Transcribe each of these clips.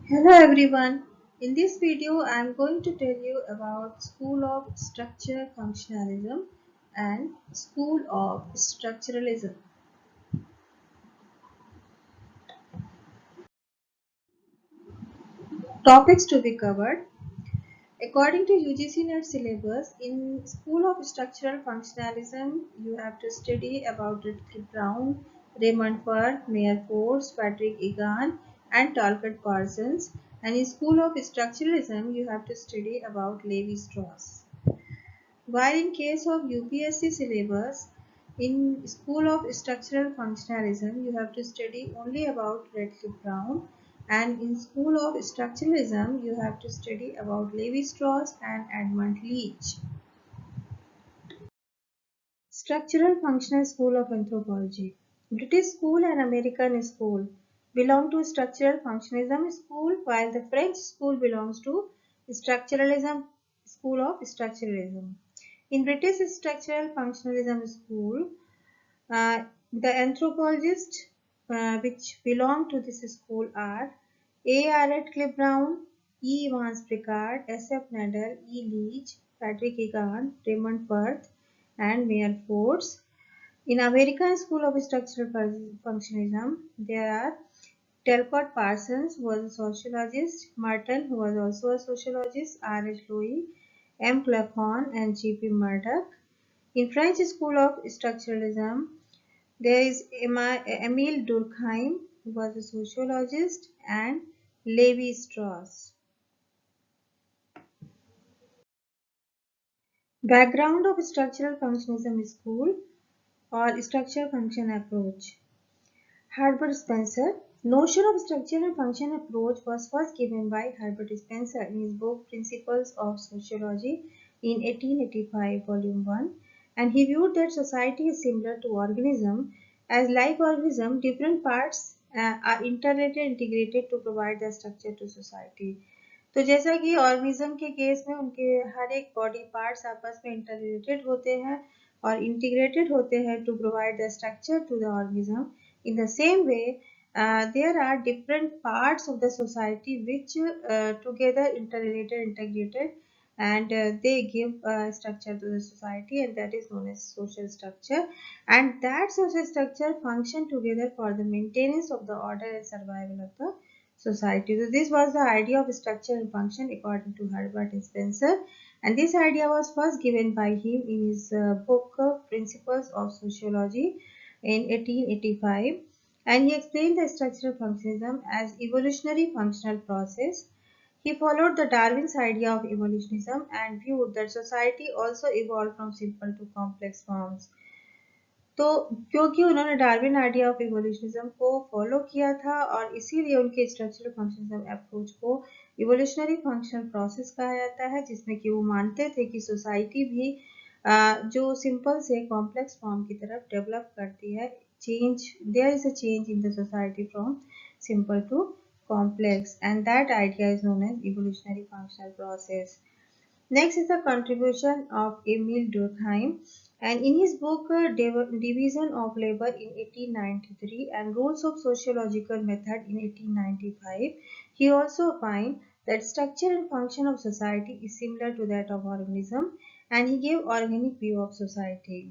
Hello everyone. In this video I am going to tell you about School of Structure Functionalism and School of Structuralism. Topics to be covered. According to UGC NET syllabus, in School of Structural Functionalism, you have to study about Ritchie Brown, Raymond Firth, Mayer Force, Patrick Egan, and Talcott Parsons. And in School of Structuralism, you have to study about Levi-Strauss. While in case of UPSC syllabus, in School of Structural Functionalism, you have to study only about Radcliffe Brown, and in School of Structuralism, you have to study about Levi-Strauss and Edmund Leach. Structural Functional School of Anthropology. British School and American School belong to Structural Functionalism School, while the French School belongs to Structuralism School of Structuralism. In British Structural Functionalism School, the anthropologists which belong to this school are A. R. Radcliffe Brown, E. Evans Picard, S. F. Nadel, E. Leach, Patrick Egan, Raymond Firth, and Mayer Force. In American School of Structural Functionalism, there are Talcott Parsons, who was a sociologist, Martin, who was also a sociologist, R. H. Lowy, M. Claphon, and G. P. Murdoch. In French School of Structuralism, there is Emile Durkheim, who was a sociologist, and Levi Strauss. Background of Structural Functionalism School or Structure Function Approach. Herbert Spencer. Notion of structure and function approach was first given by Herbert Spencer in his book Principles of Sociology in 1885, volume 1, and he viewed that society is similar to organism, as like organism different parts are interrelated integrated to provide the structure to society. तो जैसा कि organism के case में उनके हर एक body parts आपस में interrelated होते हैं और इंटीग्रेटेड होते हैं to provide the structure to the organism. In the same way, there are different parts of the society which together interrelated, integrated, and they give structure to the society, and that is known as social structure. And that social structure function together for the maintenance of the order and survival of the society. So this was the idea of structure and function according to Herbert Spencer, and this idea was first given by him in his book Principles of Sociology in 1885, and he explained the structural functionalism as evolutionary functional process. He followed the Darwin's idea of evolutionism and viewed that society also evolved from simple to complex forms. तो क्योंकि उन्होंने Darwin idea of इवोल्यूशनिज्म को follow किया था और इसीलिए उनके structural फंक्शनिज्म approach को इवोल्यूशनरी फंक्शनल प्रोसेस कहा जाता है, जिसमें कि वो मानते थे कि सोसाइटी भी जो सिंपल से कॉम्प्लेक्स फॉर्म की तरफ डेवलप करती है. Change there is a change in the society from simple to complex, and that idea is known as evolutionary functional process. Next is the contribution of Emil Durkheim, and in his book Division of Labor in 1893 and Rules of Sociological Method in 1895, he also finds that structure and function of society is similar to that of organism, and he gave organic view of society.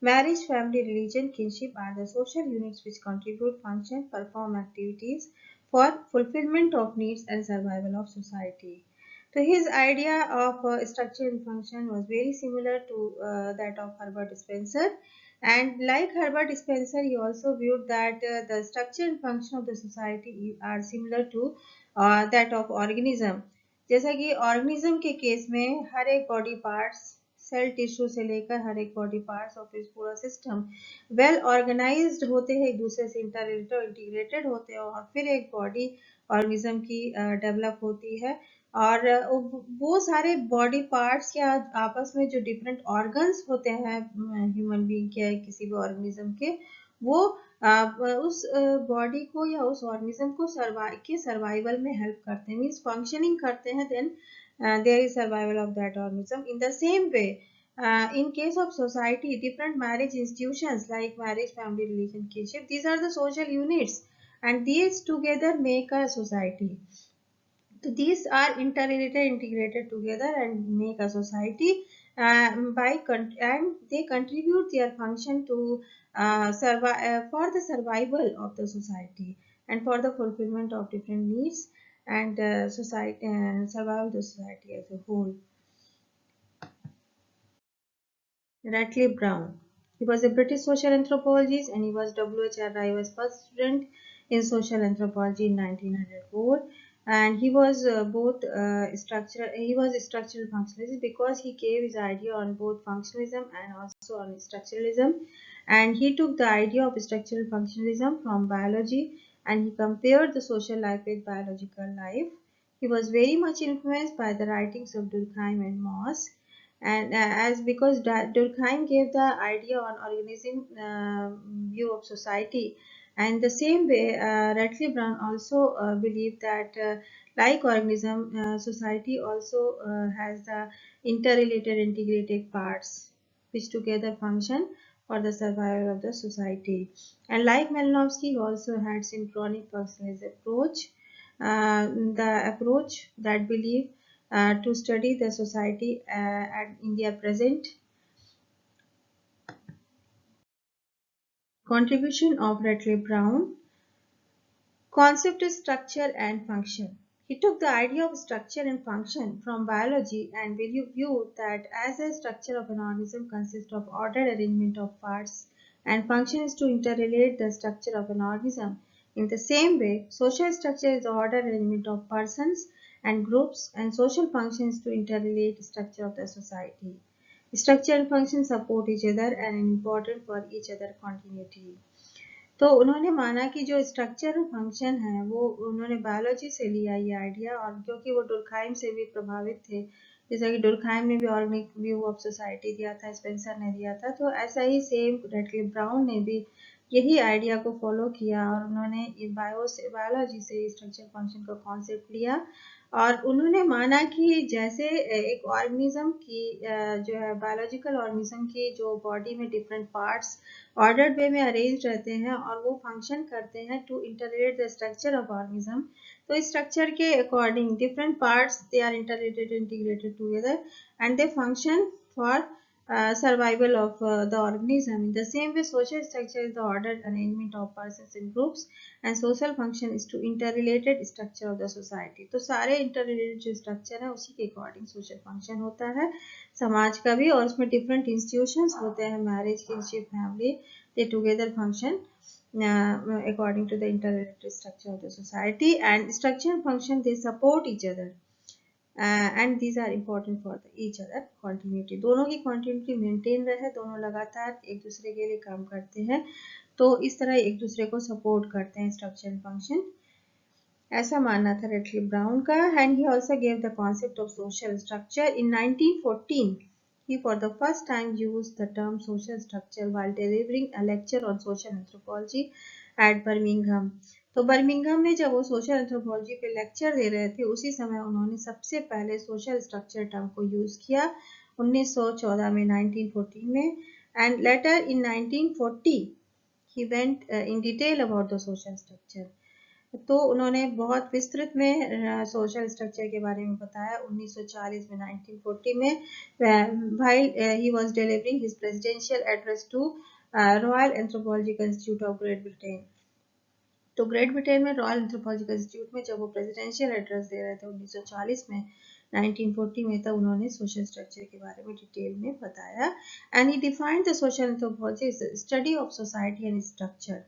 Marriage, family, religion, kinship are the social units which contribute, function, perform activities for fulfillment of needs and survival of society. So his idea of structure and function was very similar to that of Herbert Spencer. And like Herbert Spencer, he also viewed that the structure and function of the society are similar to that of organism. जैसा कि organism के case में हर एक body parts cell tissue से लेकर हर एक body parts of इस पूरा सिस्टम वेल ऑर्गेनाइज्ड होते हैं, एक दूसरे से इंटररिलेटेड इंटीग्रेटेड होते हैं और फिर एक बॉडी ऑर्गेनिज्म की डेवलप होती है. और वो सारे बॉडी पार्ट्स या आपस में जो डिफरेंट ऑर्गन्स होते हैं ह्यूमन बीइंग के किसी भी ऑर्गेनिज्म के, वो उस बॉडी को या उस ऑर्गेनिज्म को सर्वाइवल में हेल्प करते हैं, मीन्स फंक्शनिंग करते हैं. Then there is survival of that organism. In the same way, in case of society, different marriage institutions like marriage, family, religion, kinship, these are the social units and these together make a society. So these are interrelated, integrated together and make a society, and they contribute their function to for the survival of the society and for the fulfillment of different needs and society survival of the society as a whole. Radcliffe Brown. He was a British social anthropologist and he was W.H.R. Rice's first student in social anthropology in 1904. And he was he was a structural functionalist because he gave his idea on both functionalism and also on structuralism. And he took the idea of structural functionalism from biology and he compared the social life with biological life. He was very much influenced by the writings of Durkheim and Mauss, and as because Durkheim gave the idea on organism view of society, and the same way Radcliffe Brown also believed that like organism, society also has the interrelated integrated parts which together function for the survival of the society. And like Malinowski, he also had synchronic functionalist approach, the approach that believe to study the society in their present. Contribution of Radcliffe Brown. Concept is structure and function. He took the idea of structure and function from biology and viewed that as a structure of an organism consists of ordered arrangement of parts and function is to interrelate the structure of an organism. In the same way, social structure is the ordered arrangement of persons and groups and social function is to interrelate the structure of the society. Structure and function support each other and are important for each other continuity. तो उन्होंने माना कि जो structure function है वो उन्होंने biology से लिया ये आइडिया, और क्योंकि वो डुर्कहाइम से भी प्रभावित थे, जैसा कि डुर्कहाइम ने भी ऑर्गेनिक व्यू ऑफ सोसाइटी दिया था, स्पेंसर ने दिया था, तो ऐसा ही सेम रेडक्लिफ ब्राउन ने भी यही आइडिया को फॉलो किया और उन्होंने बायोलॉजी से स्ट्रक्चर फंक्शन का कॉन्सेप्ट लिया और उन्होंने माना कि जैसे एक ऑर्गेनिज्म की जो है बायोलॉजिकल ऑर्गेनिज्म की जो बॉडी में डिफरेंट पार्ट्स ऑर्डर्ड वे में अरेंज रहते हैं और वो फंक्शन करते हैं to interrelate the structure of organism, तो इस स्ट्रक्चर के according different parts they are interrelated integrated together and they function for survival of the organism. In the same way, social structure is the ordered arrangement of persons in groups and social function is to interrelated structure of the society. तो सारे interrelated जो structure है उसी के according social function होता है समाज का भी, और उसमें different institutions होते हैं, marriage, kinship, family, they together function according to the interrelated structure of the society, and structure and function they support each other. And these are important for each other continuity, दोनों की continuity maintain रहे, दोनों लगातार एक दूसरे के लिए काम करते हैं, तो इस तरह एक दूसरे को सपोर्ट करते हैं स्ट्रक्चर एंड फंक्शन, ऐसा मानना था रेडक्लिफ ब्राउन का. And he also gave the concept of social structure in 1914. He for the first time used the term social structure while delivering a lecture on social anthropology at Birmingham. तो Birmingham में जब वो social anthropology पे lecture दे रहे थे उसी समय उन्होंने सबसे पहले सोशल स्ट्रक्चर टर्म को यूज किया 1914 में 1914 में, and later in 1940 he went in detail about the social structure. तो उन्होंने बहुत विस्तृत में सोशल स्ट्रक्चर के बारे में बताया 1940 में 1940 में while he was delivering his presidential address to Royal Anthropological Institute of Great Britain. तो ग्रेट ब्रिटेन में रॉयल एंथ्रोपोलॉजिकल इंस्टीट्यूट में जब वो प्रेसिडेंशियल एड्रेस दे रहे थे 1940 में 1940 में, तब उन्होंने सोशल स्ट्रक्चर के बारे में डिटेल में बताया. And he defined the social anthropology is study of society and structure.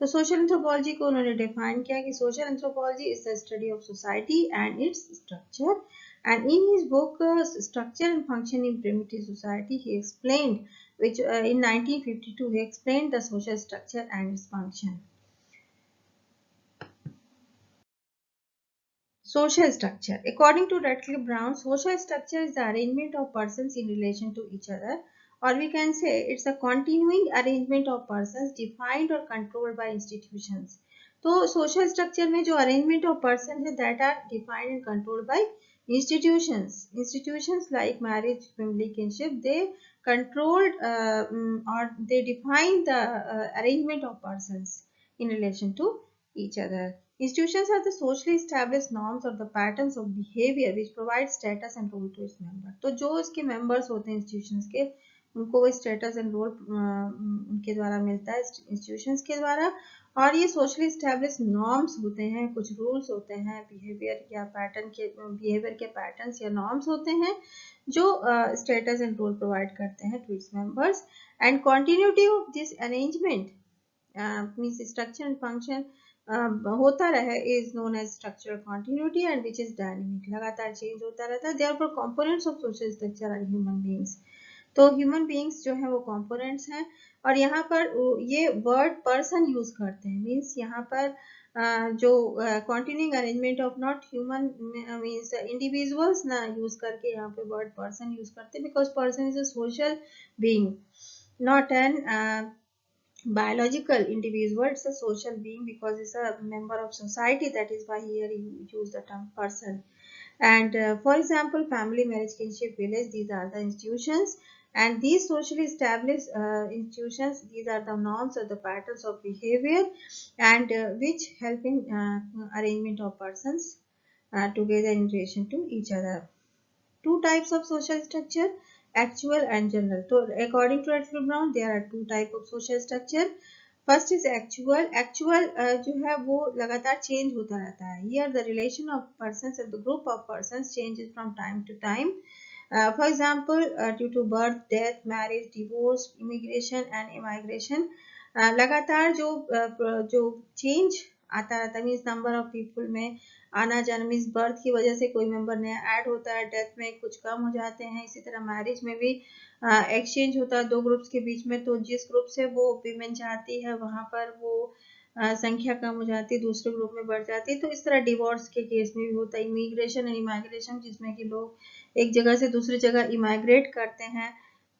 तो सोशल एंथ्रोपोलॉजी को उन्होंने डिफाइन किया कि social anthropology is the study of society and its structure. And in his book Structure and Function in Primitive Society, he explained, which in 1952 he explained the social structure and its function. Social structure. According to Radcliffe Brown, social structure is the arrangement of persons in relation to each other, or we can say it's a continuing arrangement of persons defined or controlled by institutions. तो social structure में जो arrangement of persons है that are defined and controlled by institutions. Institutions like marriage, family, kinship, they controlled or they define the arrangement of persons in relation to each other. Institutions are the socially established norms or the patterns of behavior which provide status and role to its members. तो जो इसके members होते हैं institutions के, उनको वो status and role उनके द्वारा मिलता है institutions के द्वारा, और ये socially established norms होते हैं, कुछ rules होते हैं, behavior या pattern के behavior के patterns या norms होते हैं जो status and role provide करते हैं to its members, and continuity of this arrangement means structure and function होता रहे is known as structural continuity and which is dynamic, लगातार change होता रहता है. Therefore components of social structure are human beings. तो human beings जो है वो कंपोनेंट्स हैं, और यहाँ पर ये वर्ड पर्सन यूज करते हैं, मीन्स यहाँ पर जो continuing arrangement of not human means individuals ना यूज करके यहाँ पे वर्ड पर्सन यूज करते हैं, because person is a social being, not an biological individual. It's a social being because it's a member of society. That is why here you use the term person. And for example, family, marriage, kinship, village, these are the institutions, and these socially established institutions, these are the norms or the patterns of behavior, and which help in arrangement of persons together in relation to each other. Two types of social structure, actual and general. So according to Edward Brown, there are two types of social structure. First is actual. Actual जो है वो लगातार change होता रहता है. Here the relation of persons and the group of persons changes from time to time. For example due to birth, death, marriage, divorce, immigration and emigration, लगातार जो change आता रहता है, मीन्स नंबर ऑफ पीपल में आना जाना, means birth की वजह से कोई मेंबर नया ऐड होता है, डेथ में कुछ कम हो जाते हैं, इसी तरह मैरिज में भी एक्सचेंज होता है दो ग्रुप्स के बीच में, तो जिस ग्रुप से वो वीमेन चाहती है वहां पर वो संख्या कम हो जाती है, दूसरे ग्रुप में बढ़ जाती है. तो इस तरह डिवोर्स के केस में भी होता है. इमिग्रेशन एंड इमाइग्रेशन, जिसमें कि लोग एक जगह से दूसरी जगह इमाइग्रेट करते हैं,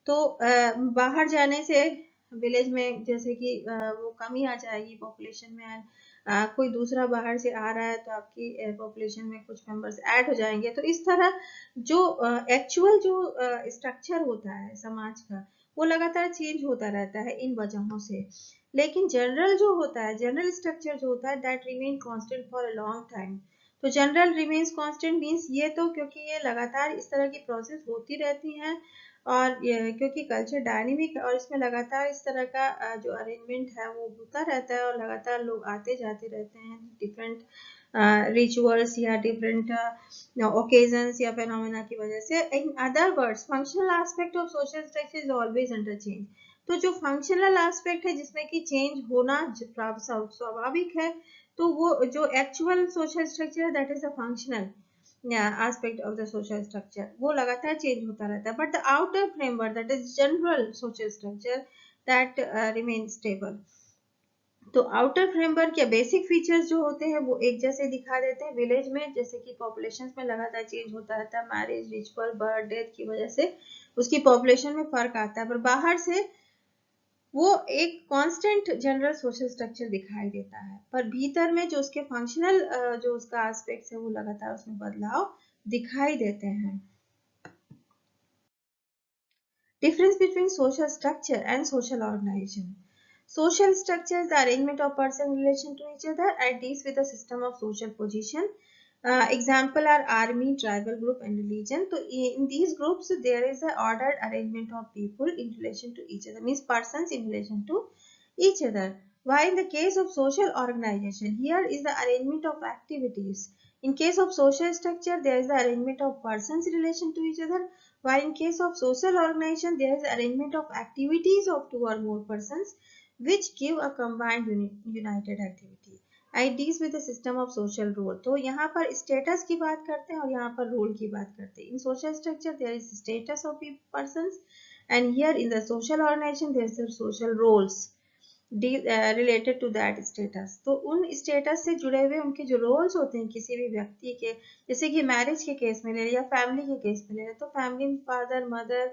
तो बाहर जाने से विलेज में जैसे कि वो कमी आ जाएगी पॉपुलेशन में, कोई दूसरा बाहर से आ रहा है तो आपकी पॉपुलेशन में कुछ मेंबर्स ऐड हो जाएंगे. तो इस तरह जो एक्चुअल जो स्ट्रक्चर होता है समाज का, वो लगातार चेंज होता रहता है इन वजहों से. लेकिन जनरल जो होता है, जनरल स्ट्रक्चर जो होता है, that remain constant for a long time. तो जनरल रिमेन्स कांस्टेंट मीन्स ये तो क्योंकि ये लगातार इस तरह की प्रोसेस होती रहती हैं, और क्योंकि कल्चर डायनेमिक और इसमें लगातार इस तरह का जो अरेंजमेंट है वो होता रहता है, और लगातार लोग आते जाते रहते हैं डिफरेंट रिचुअल्स या डिफरेंट ओकेजन्स या फिनोमेना की वजह से. In other words, functional aspect of social structure is always under change. तो जो फंक्शनल एस्पेक्ट है जिसमें कि चेंज होना स्वाभाविक है, तो वो जो एक्चुअल सोशल स्ट्रक्चर है, that is a functional aspect of the social structure, वो लगातार चेंज होता रहता है. But the outer framework, that is general social structure, that remain stable. तो आउटर फ्रेमवर्क या बेसिक फीचर्स जो होते हैं वो एक जैसे दिखा देते हैं. विलेज में जैसे कि पॉपुलेशन में लगातार चेंज होता रहता है, मैरिज, रिचुअल, बर्थ, डेथ की वजह से उसकी पॉपुलेशन में फर्क आता है, पर बाहर से वो एक कांस्टेंट जनरल सोशल स्ट्रक्चर दिखाई देता है, पर भीतर में जो उसके फंक्शनल जो उसका एस्पेक्ट्स है वो लगातार उसमें बदलाव दिखाई देते हैं. Difference between social structure and social organisation. Social structure is the arrangement of persons in relation to each other and deals with a system of social position. Example are army, tribal group and religion. So in these groups there is an ordered arrangement of people in relation to each other, means persons in relation to each other. While in the case of social organization, here is the arrangement of activities. In case of social structure, there is the arrangement of persons in relation to each other. While in case of social organization, there is the arrangement of activities of two or more persons, which give a combined united activity. It deals with the system of social role. तो यहाँ पर status की बात करते हैं और यहाँ पर role की बात करते हैं. In social structure there is status of persons, and here in the social organization there is social roles related to that status. तो उन status से जुड़े हुए उनके जो roles होते हैं किसी भी व्यक्ति के, जैसे कि marriage के केस में ले या family के केस में ले, तो family father, mother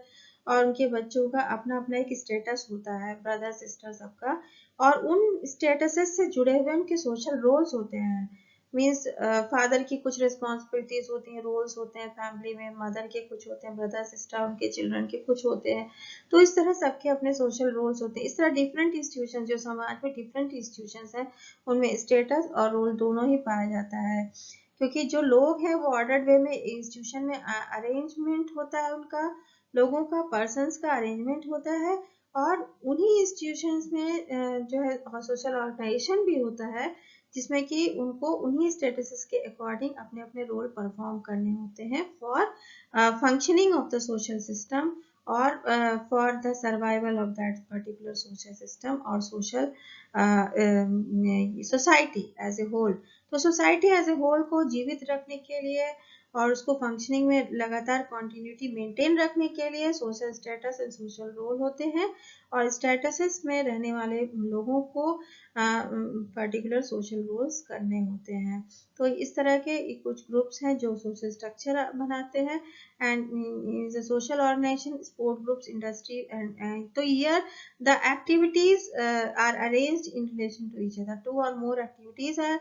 और उनके बच्चों का अपना अपना एक स्टेटस होता है, ब्रदर सिस्टर सबका, और उन स्टेटसेस से जुड़े हुए उनके सोशल रोल्स होते हैं. मीन्स फादर की कुछ रिस्पॉन्सिबिलिटीज होती हैं, रोल्स होते हैं फैमिली में, मदर के कुछ होते हैं, ब्रदर सिस्टर उनके चिल्ड्रन के कुछ होते हैं। तो इस तरह सबके अपने सोशल रोल्स होते हैं। इस तरह डिफरेंट इंस्टीट्यूशन, जो समाज में डिफरेंट इंस्टीट्यूशन हैं, उनमें स्टेटस और रोल दोनों ही पाया जाता है। क्योंकि जो लोग हैं वो ऑर्डर्ड वे में इंस्टीट्यूशन में अरेंजमेंट होता है, उनका लोगों का, पर्सनस का अरेंजमेंट होता है, और उन्हीं इंस्टीट्यूशंस में जो है सोशल ऑर्गेनाइजेशन भी होता है, जिसमें कि उनको उन्हीं स्टेटस के अकॉर्डिंग अपने अपने रोल परफॉर्म करने होते हैं for functioning of the social system, और for the survival of that particular social system और social society as a whole. तो सोसाइटी एज ए होल को जीवित रखने के लिए और उसको फंक्शनिंग में लगातार कॉन्टिन्यूटी मेंटेन रखने के लिए social status and social role होते हैं, और स्टेटसेस में रहने वाले लोगों को पर्टिकुलर सोशल रोल्स करने होते हैं। तो इस तरह के कुछ ग्रुप्स हैं जो सोशल स्ट्रक्चर बनाते हैं, and social organisation, sport groups, industry, and तो here the activities are arranged in relation to each other. Two or more activities are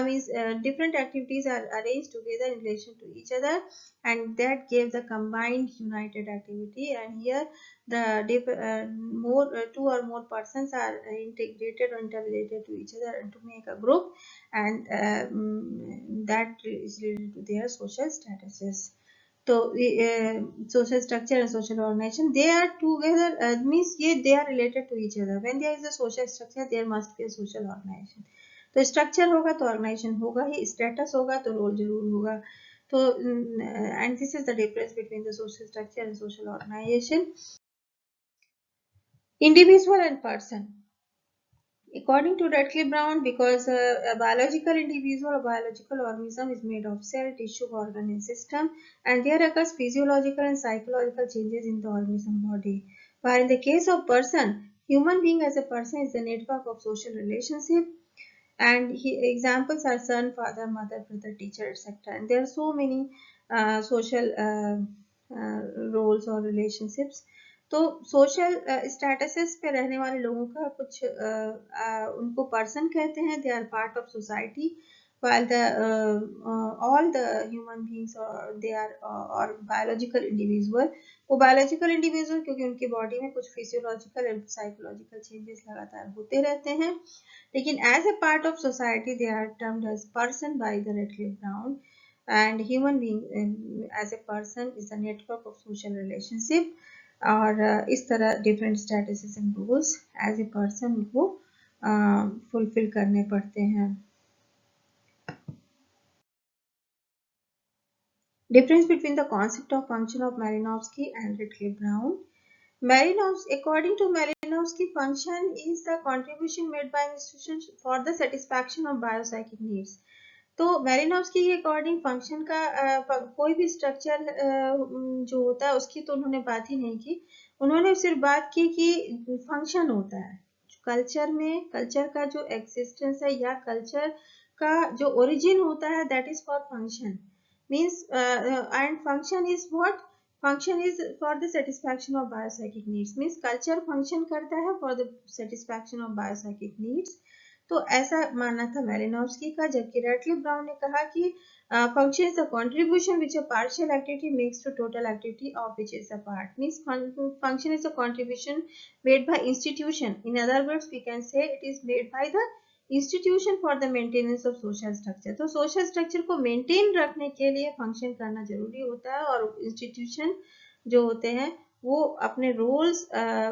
means different activities are arranged together in relation to each other, and that gave the combined united activity. And here the more two or more persons are integrated or interrelated to each other to make a group, and that is related to their social statuses. So social structure and social organization, they are together, means ये they are related to each other. When there is a social structure, there must be a social organization. तो structure होगा तो organisation होगा ही, status होगा तो role जरूर होगा। तो and this is the difference between the social structure and social organisation. Individual and person, according to Radcliffe Brown, because a biological individual or biological organism is made of cell, tissue, organ, and system, and there occurs physiological and psychological changes in the organism body. While in the case of person, human being as a person is a network of social relationship, and examples are son, father, mother, brother, teacher, etc. And there are so many social roles or relationships. तो social statuses पे रहने वाले लोगों का कुछ उनको person कहते हैं, they are part of society, while the all the human beings they are or biological individual, वो biological individual क्योंकि उनकी बॉडी में कुछ फिजियोलॉजिकल एंड साइकोलॉजिकल चेंजेस लगातार होते रहते हैं, लेकिन as a part of society they are termed as person by the Radcliffe Brown, and human being as a person is a network of social relationship, और इस तरह different statuses and rules as a person को fulfil करने पड़ते हैं। Difference between the concept of function of Malinowski and Radcliffe Brown. According to Malinowski, function is the contribution made by institutions for the satisfaction of biopsychic needs. तो Malinowski के according function का कोई भी structure जो होता है उसकी तो उन्होंने बात ही नहीं की, उन्होंने सिर्फ बात की कि फंक्शन होता है कल्चर में, कल्चर का जो एक्सिस्टेंस है या कल्चर का जो ओरिजिन होता है, that is for function, means and function is what, function is for the satisfaction of biopsychic needs, means culture function करता है for the satisfaction of biopsychic needs. तो ऐसा मानना था मैलिनोव्स्की का, जबकि रैडक्लिफ ब्राउन ने कहा कि function is a contribution which a partial activity makes to total activity of which is a part. Means function is a contribution made by institution. In other words, we can say it is made by the institution for the maintenance of social structure. तो social structure को maintain रखने के लिए function करना जरूरी होता है, और institution जो होते हैं वो अपने रोल्स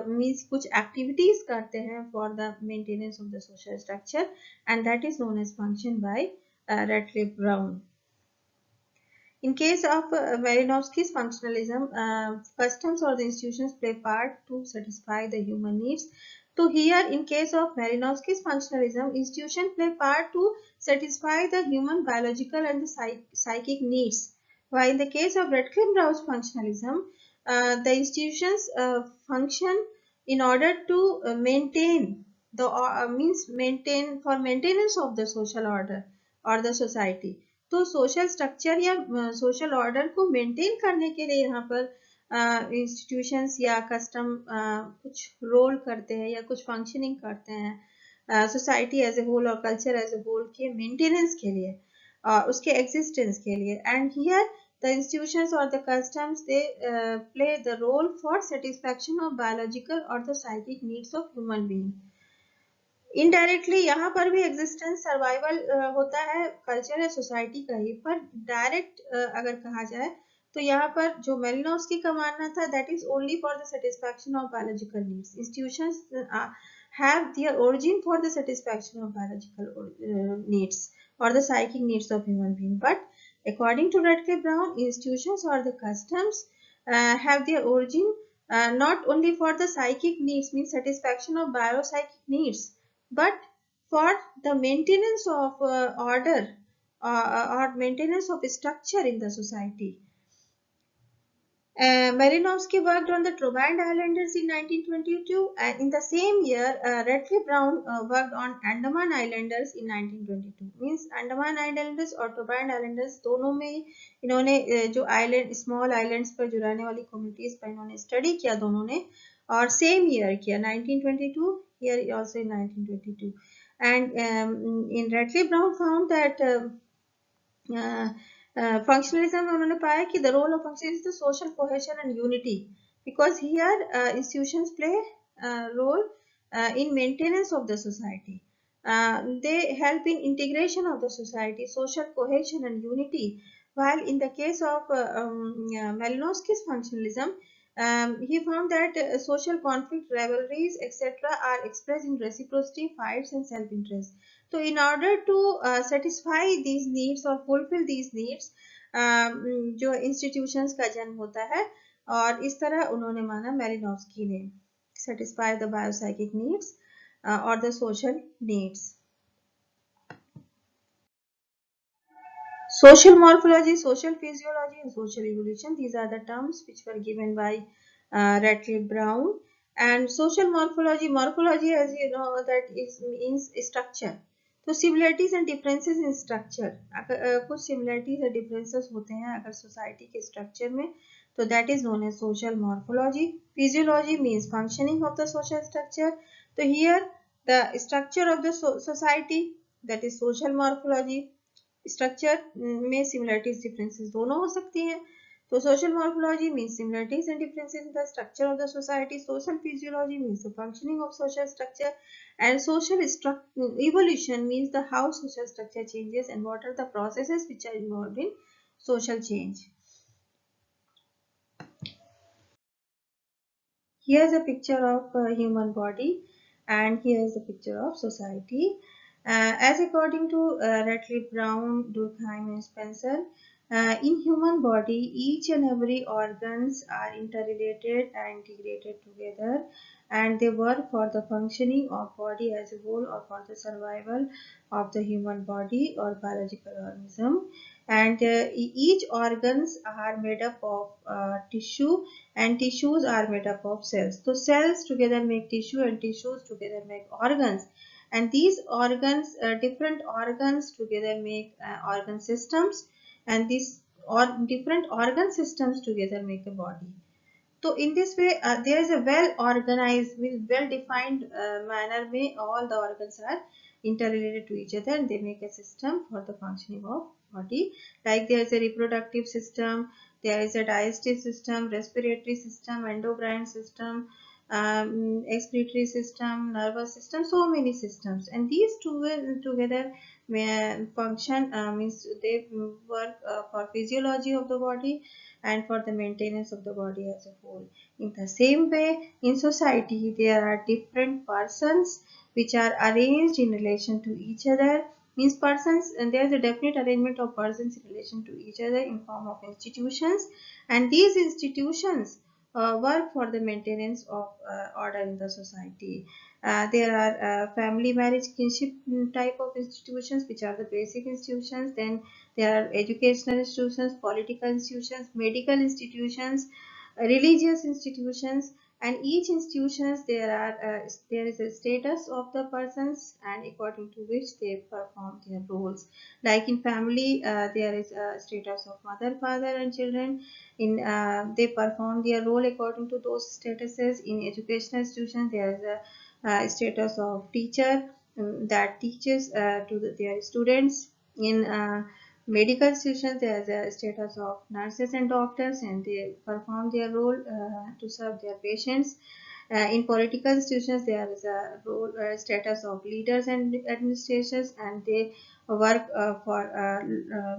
मीन्स कुछ एक्टिविटीज करते हैं for the maintenance of the social structure, and that is known as function by Radcliffe Brown. In case of Malinowski's functionalism, customs or the institutions play part to satisfy the human needs. So here, in case of Malinowski's functionalism, institutions play part to satisfy the human biological and the psychic needs. While in the case of Radcliffe Brown's functionalism, the institutions function in order to maintain the for maintenance of the social order or the society. तो social structure या social order को maintain करने के लिए यहाँ पर institutions या custom कुछ रोल करते हैं या कुछ फंक्शनिंग करते हैं सोसाइटी एज ए होल और कल्चर एज ए होल के मेंटेनेंस के लिए। उसके existence के लिए. And here the institutions or the customs, they play the role for satisfaction of biological or the psychic needs of human being. Indirectly यहाँ पर भी एग्जिस्टेंस सर्वाइवल होता है कल्चर या सोसाइटी का ही, पर डायरेक्ट अगर कहा जाए तो यहाँ पर जो मेलिनोव्स्की का मानना था, that is only for the satisfaction of biological needs. Institutions have their origin for the satisfaction of biological needs or the psychic needs of human being. But according to Radcliffe Brown, institutions or the customs have their origin not only for the psychic needs, means satisfaction of biopsychic needs, but for the maintenance of order or maintenance of structure in the society. Malinowski worked on the Trobriand Islanders in 1922, and in the same year, Radcliffe Brown worked on Andaman Islanders in 1922. Means Andaman Islanders और Trobriand Islanders दोनों में इन्होंने जो island small islands पर जो रहने वाली communities पर इन्होंने स्टडी किया दोनों ने, और सेम ईयर किया 1922, here also in 1922. And in Radcliffe Brown found that functionalism में उन्होंने पाया कि the role of function is the social cohesion and unity, because here institutions play role in maintenance of the society. They help in integration of the society, social cohesion and unity. While in the case of Malinowski's functionalism, he found that social conflict, rivalries, etc. are expressed in reciprocity, fights, and self-interest. So, in order to satisfy these needs or fulfill these needs, जो institutions का जन्म होता है, और इस तरह उन्होंने माना मेलिनोव्स्की ने, satisfy the biopsychic needs or the social needs. Social morphology, social physiology, and social evolution, these are the terms which were given by Radcliffe Brown. And social morphology, morphology, as you know, that means structure. तो similarities and differences in structure, कुछ similarities और differences होते हैं अगर society के structure में, तो that is known as social morphology. Physiology means functioning of the social structure. तो here the structure of the society, that is social morphology. Structure में सिमिलरिटीज डिफरेंसेस दोनों हो सकती हैं. तो social morphology means similarities and differences in the structure of the society. Social physiology means the functioning of social structure. And social evolution means the how social structure changes and what are the processes which are involved in social change. Here is a picture of human body, and here is a picture of society. As according to Radcliffe Brown, Durkheim, and Spencer, in human body, each and every organs are interrelated and integrated together, and they work for the functioning of body as a whole or for the survival of the human body or biological organism. And each organs are made up of tissue, and tissues are made up of cells. So cells together make tissue and tissues together make organs, and these organs, different organs together make organ systems, and these different organ systems together make a body. So in this way, there is a well organized, well defined manner में all the organs are interrelated to each other and they make a system for the functioning of body. Like there is a reproductive system, there is a digestive system, respiratory system, endocrine system, excretory system, nervous system, so many systems, and these two together function, means they work for physiology of the body and for the maintenance of the body as a whole. In the same way, in society, there are different persons which are arranged in relation to each other. Means persons, and there is a definite arrangement of persons in relation to each other in form of institutions, and these institutions work for the maintenance of order in the society. There are family, marriage, kinship type of institutions which are the basic institutions. Then there are educational institutions, political institutions, medical institutions, religious institutions, and each institutions there is a status of the persons and according to which they perform their roles. Like in family, there is a status of mother, father, and children. In they perform their role according to those statuses. In educational institutions, there is a status of teacher that teaches to their students. In Medical institutions, they are the status of nurses and doctors, and they perform their role to serve their patients. In political institutions, there is a role status of leaders and administrators, and they work for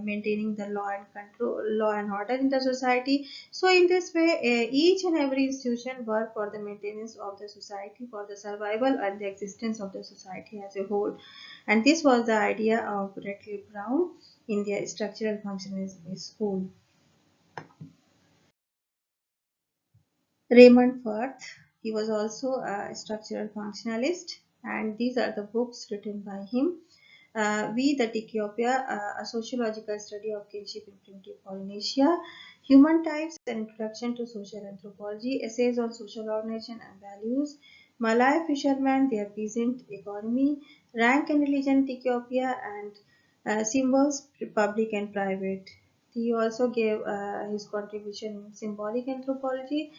maintaining the law and order in the society. So, in this way, each and every institution work for the maintenance of the society, for the survival and the existence of the society as a whole. And this was the idea of Radcliffe Brown in their structural functionalism school. Raymond Firth, he was also a structural functionalist, and these are the books written by him. We the Ethiopia, a sociological study of kinship in primitive Polynesia, human types, an introduction to social anthropology, essays on social organization and values, Malay fishermen, their peasant economy, rank and religion in Ethiopia, and symbols, public and private. He also gave his contribution in symbolic anthropology,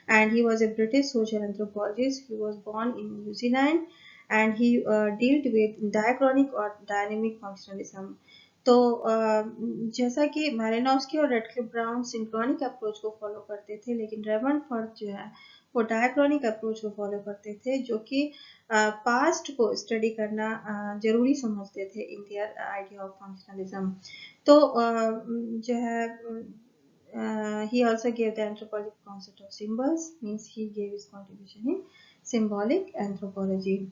and he was a British social anthropologist. He was born in New Zealand, and he dealt with diachronic और dynamic functionalism. तो जैसा कि Malinowski और Radcliffe brown synchronic approach को follow करते थे, लेकिन Raymond fourth जो है वो डायक्रॉनिक अप्रोच को फॉलो करते थे, जो कि पास्ट को स्टडी करना जरूरी समझते थे in their idea of functionalism. तो जो है he also gave the anthropological concept of symbols, means he gave his contribution in symbolic anthropology.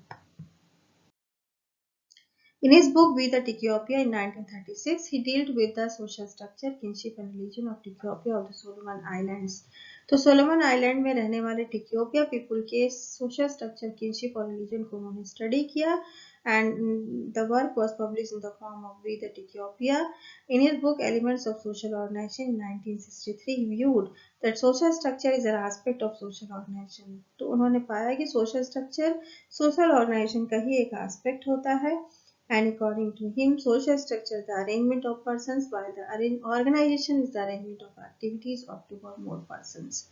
In his book We the Ethiopia in 1936, he dealt with the social structure, kinship and religion of Ethiopia of the Solomon Islands. तो Solomon island में रहने वाले टिक्योपिया people के social structure, kinship और religion को उन्होंने study किया, and the work was published in the form of We the Ethiopia. In his book Elements of Social Organization in 1963, he viewed that social structure is an aspect of social organization. तो उन्होंने पाया कि social structure social organisation का ही एक aspect होता है. And according to him, social structure is the arrangement of persons, while the organization is the arrangement of activities of two or more persons.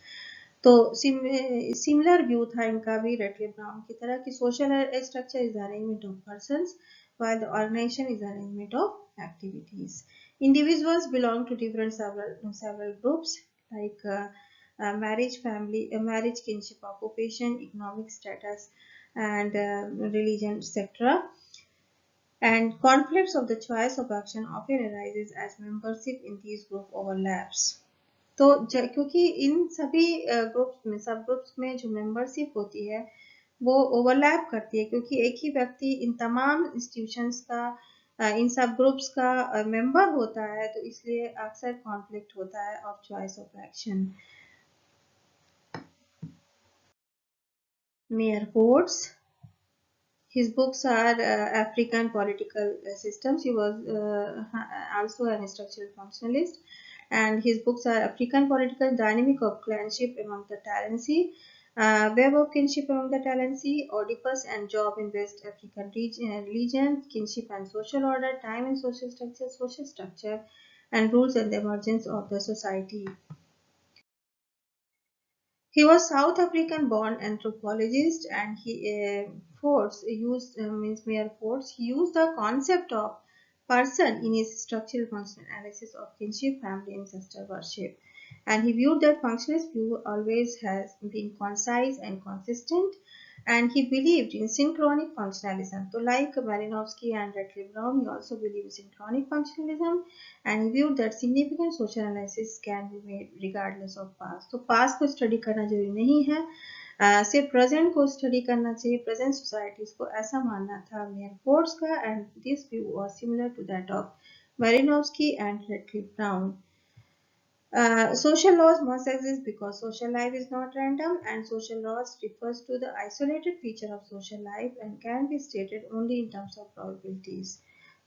तो similar view था इनका भी Radcliffe brown की तरह कि social structure is the arrangement of persons while the organization is the arrangement of activities. Individuals belong to different several groups like marriage, family, marriage, kinship, occupation, economic status, and religion, etc. And conflicts of the choice of action often arises as membership in these group overlaps. तो क्योंकि इन सभी groups में सब groups में जो membership होती है वो ओवरलैप करती है, क्योंकि एक ही व्यक्ति इन तमाम इंस्टीट्यूशंस का इन सब ग्रुप्स का मेंबर होता है, तो इसलिए अक्सर कॉन्फ्लिक्ट होता है of choice of action. Mayor Fords, his books are African political systems. He was also an structural functionalist, and his books are African political dynamic of clanship among the Talensi, web of kinship among the Talensi, Oedipus and Job in West African religion, kinship and social order, time and social structure, and rules and the emergence of the society. He was South African born anthropologist, and he Mayor Force, he used the concept of person in his structural function analysis of kinship, family, ancestor worship. And he viewed that functionalist view always has been concise and consistent, and he believed in synchronic functionalism. So like Malinowski and Radcliffe Brown, he also believed in synchronic functionalism, and he viewed that significant social analysis can be made regardless of past. तो past को study करना जरूरी नहीं है, सिर्फ present को study करना चाहिए. present societies को ऐसा मानना था मेयर फोर्ड्स का, and this view was similar to that of Malinowski and Radcliffe Brown. Social laws must exist because social life is not random, and social laws refers to the isolated feature of social life and can be stated only in terms of probabilities.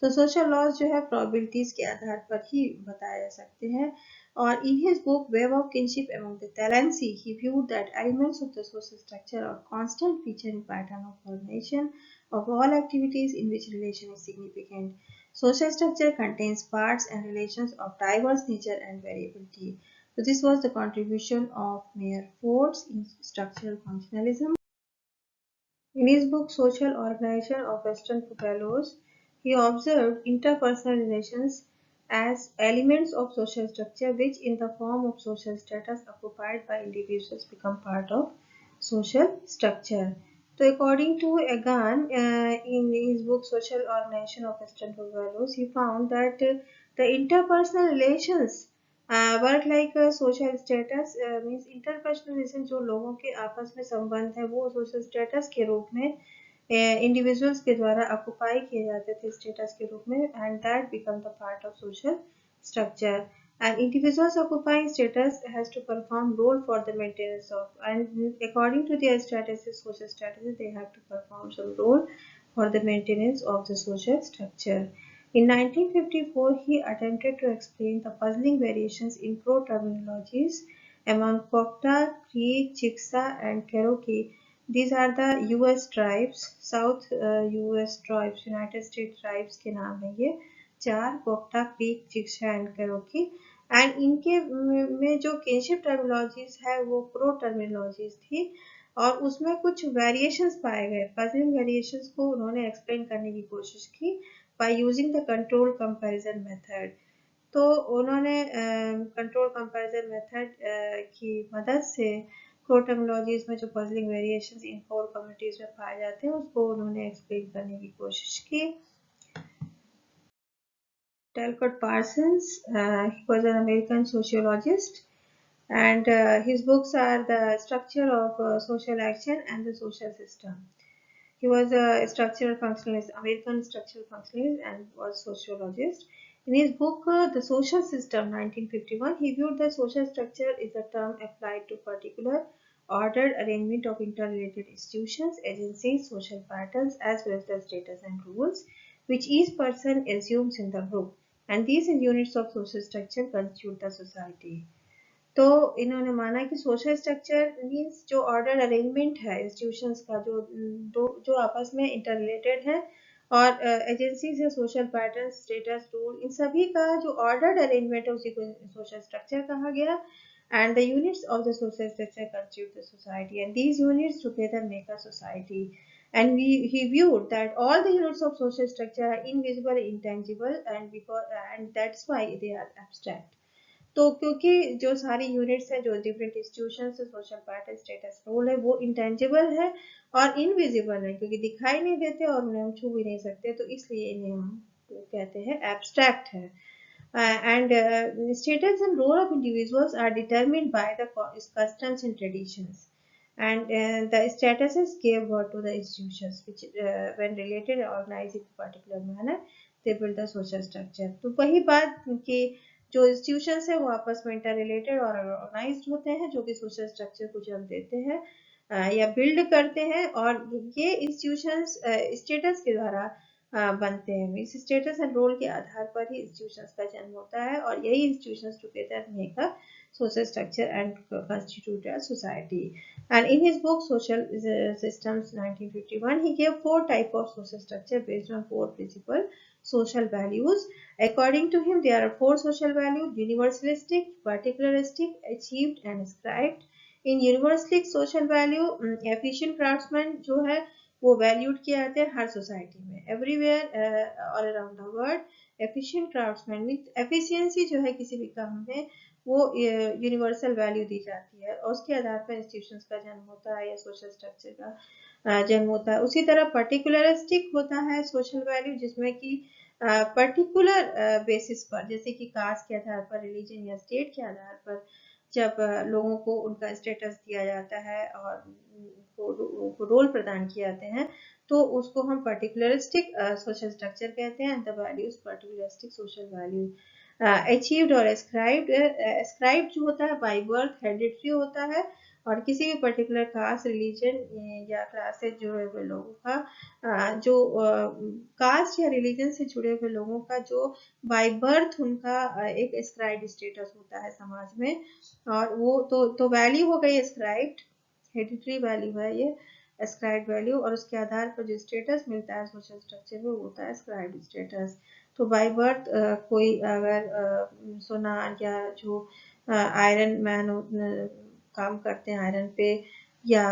तो social laws जो है probabilities के आधार पर ही बताए जा सकते हैं. और in his book Web of Kinship Among the Talensi, he viewed that elements of the social structure are constant feature in pattern of formation of all activities in which relation is significant. Social structure contains parts and relations of diverse nature and variability. So this was the contribution of Mayor Fords in structural functionalism. In his book Social Organization of Western Fellows, he observed interpersonal relations as elements of social structure which in the form of social status occupied by individuals become part of social structure. So according to Egan, in his book Social Organization of Western Values, he found that the interpersonal relations work like social status, means interpersonal relations जो लोगों के आपस में संबंध है वो social status के रूप में इंडिविजुअल्स के द्वारा ऑक्युपाई किए जाते थे स्टेटस के रूप में, and that become the part of social structure. And individuals occupying status has to perform role for the maintenance of, and according to their statuses, social statuses, they have to perform some role for the maintenance of the social structure. In 1954, he attempted to explain the puzzling variations in pro-terminologies among Choctaw, Creek, Chickasaw, and Cherokee. These are the US tribes, South US tribes, United States tribes के नाम है ये चार, कोक्टा, creek, चिक्सा and karaoke. And इनके में जो kinship terminologies है वो प्रो टर्मिनोलॉजीज थी और उसमें कुछ वेरिएशंस पाए गए. पजलिंग वेरिएशंस को उन्होंने एक्सप्लेन करने की कोशिश की by using the control comparison method. तो उन्होंने कंट्रोल कंपैरिजन मेथड की मदद से प्रो टर्मिनोलॉजीज में जो पजलिंग वेरिएशंस इन 4 कम्युनिटीज में पाए जाते हैं उसको उन्होंने एक्सप्लेन करने की कोशिश की. Talcott Parsons, he was an American sociologist, and his books are The Structure of Social Action and the Social System. He was a structural functionalist, American structural functionalist, and was sociologist. In his book, The Social System, 1951, he viewed the social structure is a term applied to particular ordered arrangement of interrelated institutions, agencies, social patterns, as well as the status and rules which each person assumes in the group. And these units of social structure constitute the society. तो इन्होंने माना कि social structure means जो order arrangement है institutions का जो आपस में इंटररिलेटेड है और एजेंसीज है, सोशल पैटर्न, स्टेटस, रूल, इन सभी का जो ऑर्डर्ड अरेंजमेंट है उसी को सोशल स्ट्रक्चर कहा गया. And the units of the social structure constitute the society, and these units together make a society. And he viewed that all the units of social structure are invisible, intangible, and that's why they are abstract. तो क्योंकि जो सारी units हैं, जो different institution है, social pattern, status, role है, वो intangible है और इनविजिबल है क्योंकि दिखाई नहीं देते और उन्हें हम छू भी नहीं सकते, तो इसलिए इन्हें हम कहते हैं एब्स्ट्रैक्ट है. And status and role of individuals are determined by the customs and traditions, and the statuses gave birth to the institutions which when related and organized in a particular manner they build the social structure. तो वही बात कि जो institutions है वो आपस में inter related और ऑर्गेनाइज्ड होते हैं जो कि सोशल स्ट्रक्चर को जन्म देते हैं या बिल्ड करते हैं, और ये इंस्टीट्यूशंस स्टेटस के द्वारा बनते हैं. इस स्टेटस एंड रोल के आधार पर ही इंस्टीट्यूशंस का जन्म होता है और यही institutions together make a social structure and constitute a society. And in his book Social Systems 1951, he gave 4 types of social structure based on 4 principal social values. According to him, there are 4 social values: universalistic, particularistic, achieved and ascribed. In universalistic social value, efficient craftsman जो है वो valued किया जाते हैं हर society में, everywhere all around the world. Efficient craftsman means efficiency जो है किसी भी काम में वो यूनिवर्सल वैल्यू दी जाती है और उसके आधार पर इंस्टीट्यूशंस का जन्म होता है या सोशल स्ट्रक्चर का जन्म होता है. उसी तरह पर्टिकुलरिस्टिक होता है सोशल वैल्यू जिसमें कि पर्टिकुलर बेसिस पर, जैसे कि कास्ट के आधार पर, रिलीजन या स्टेट के आधार पर जब लोगों को उनका स्टेटस दिया जाता है और उनको रोल प्रदान किए जाते हैं तो उसको हम पर्टिकुलरिस्टिक सोशल स्ट्रक्चर कहते हैं. The values particularistic social value. Achieved और एस्क्राइब्ड जो होता है बाय बर्थ, हेरिडिटरी होता है और किसी भी पर्टिकुलर कास्ट, रिलीजन या क्लास से जुड़े हुए लोगों का जो कास्ट या रिलीजन से जुड़े हुए लोगों का जो बाय बर्थ उनका एक एस्क्राइब्ड स्टेटस होता है समाज में, और वो तो वैल्यू हो गई एस्क्राइब्ड, हेरिडिटरी वैल्यू है ये एस्क्राइब्ड वैल्यू, और उसके आधार पर जो स्टेटस मिलता है सोशल स्ट्रक्चर में वो होता है एस्क्राइब्ड स्टेटस. तो बाय बर्थ कोई अगर सोनार या जो आयरन मैन काम करते हैं आयरन पे या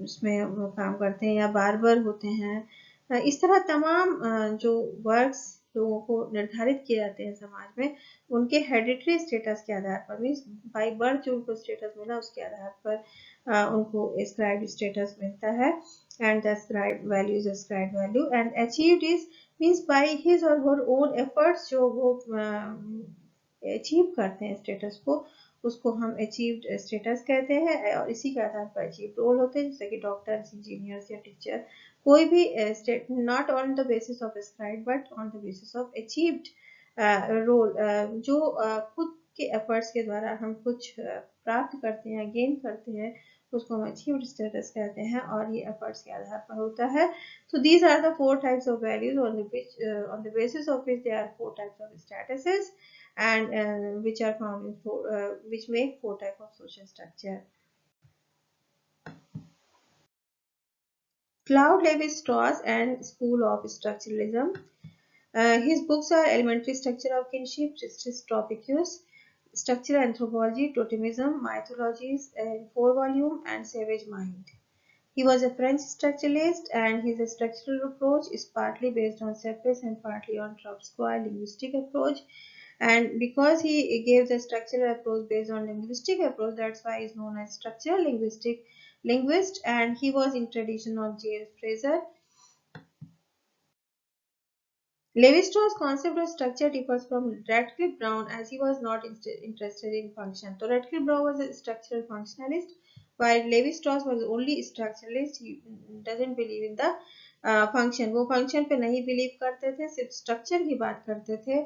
उसमें काम करते हैं या बार्बर होते हैं, इस तरह तमाम जो वर्क्स लोगों को निर्धारित किए जाते हैं समाज में उनके हेरिडिटरी स्टेटस के आधार पर, मीन्स बाई बर्थ जो उनको स्टेटस मिला उसके आधार पर उनको एस्क्राइब्ड स्टेटस मिलता है. And the ascribed value is ascribed value and achieved is means by his or her own efforts, जो वो अचीव करते हैं स्टेटस को, उसको हम अचीव्ड स्टेटस कहते हैं. और इसी के आधार पर अचीव रोल होते हैं, जैसे कि डॉक्टर्स, इंजीनियर्स या टीचर, कोई भी not on the basis of ascribed but on the basis of achieved role, जो खुद के एफर्ट्स के द्वारा हम कुछ प्राप्त करते हैं, गेन करते हैं, उसको हम अचीव्ड स्टेटस कहते हैं और ये एफर्ट्स के आधार पर होता है. So these are the four types of values on the basis of which there are four types of statuses and which are found in which make four types of social structure. Claude Lévi-Strauss and School of Structuralism. His books are Elementary Structure of Kinship, Tristis Tropicus, Structural Anthropology, Totemism, Mythologies in 4 volumes, and Savage Mind. He was a French structuralist, and his structural approach is partly based on Seppes and partly on Trubsquire linguistic approach. And because he gave the structural approach based on linguistic approach, that's why he's known as structural linguist. And he was in tradition of James Fraser. Levi-Strauss' concept of structure differs from Radcliffe Brown, as he was not interested in function. So Radcliffe Brown was a structural functionalist, while Levi-Strauss was only structuralist. He doesn't believe in the function. वो function पे नहीं believe करते थे, सिर्फ structure की बात करते थे,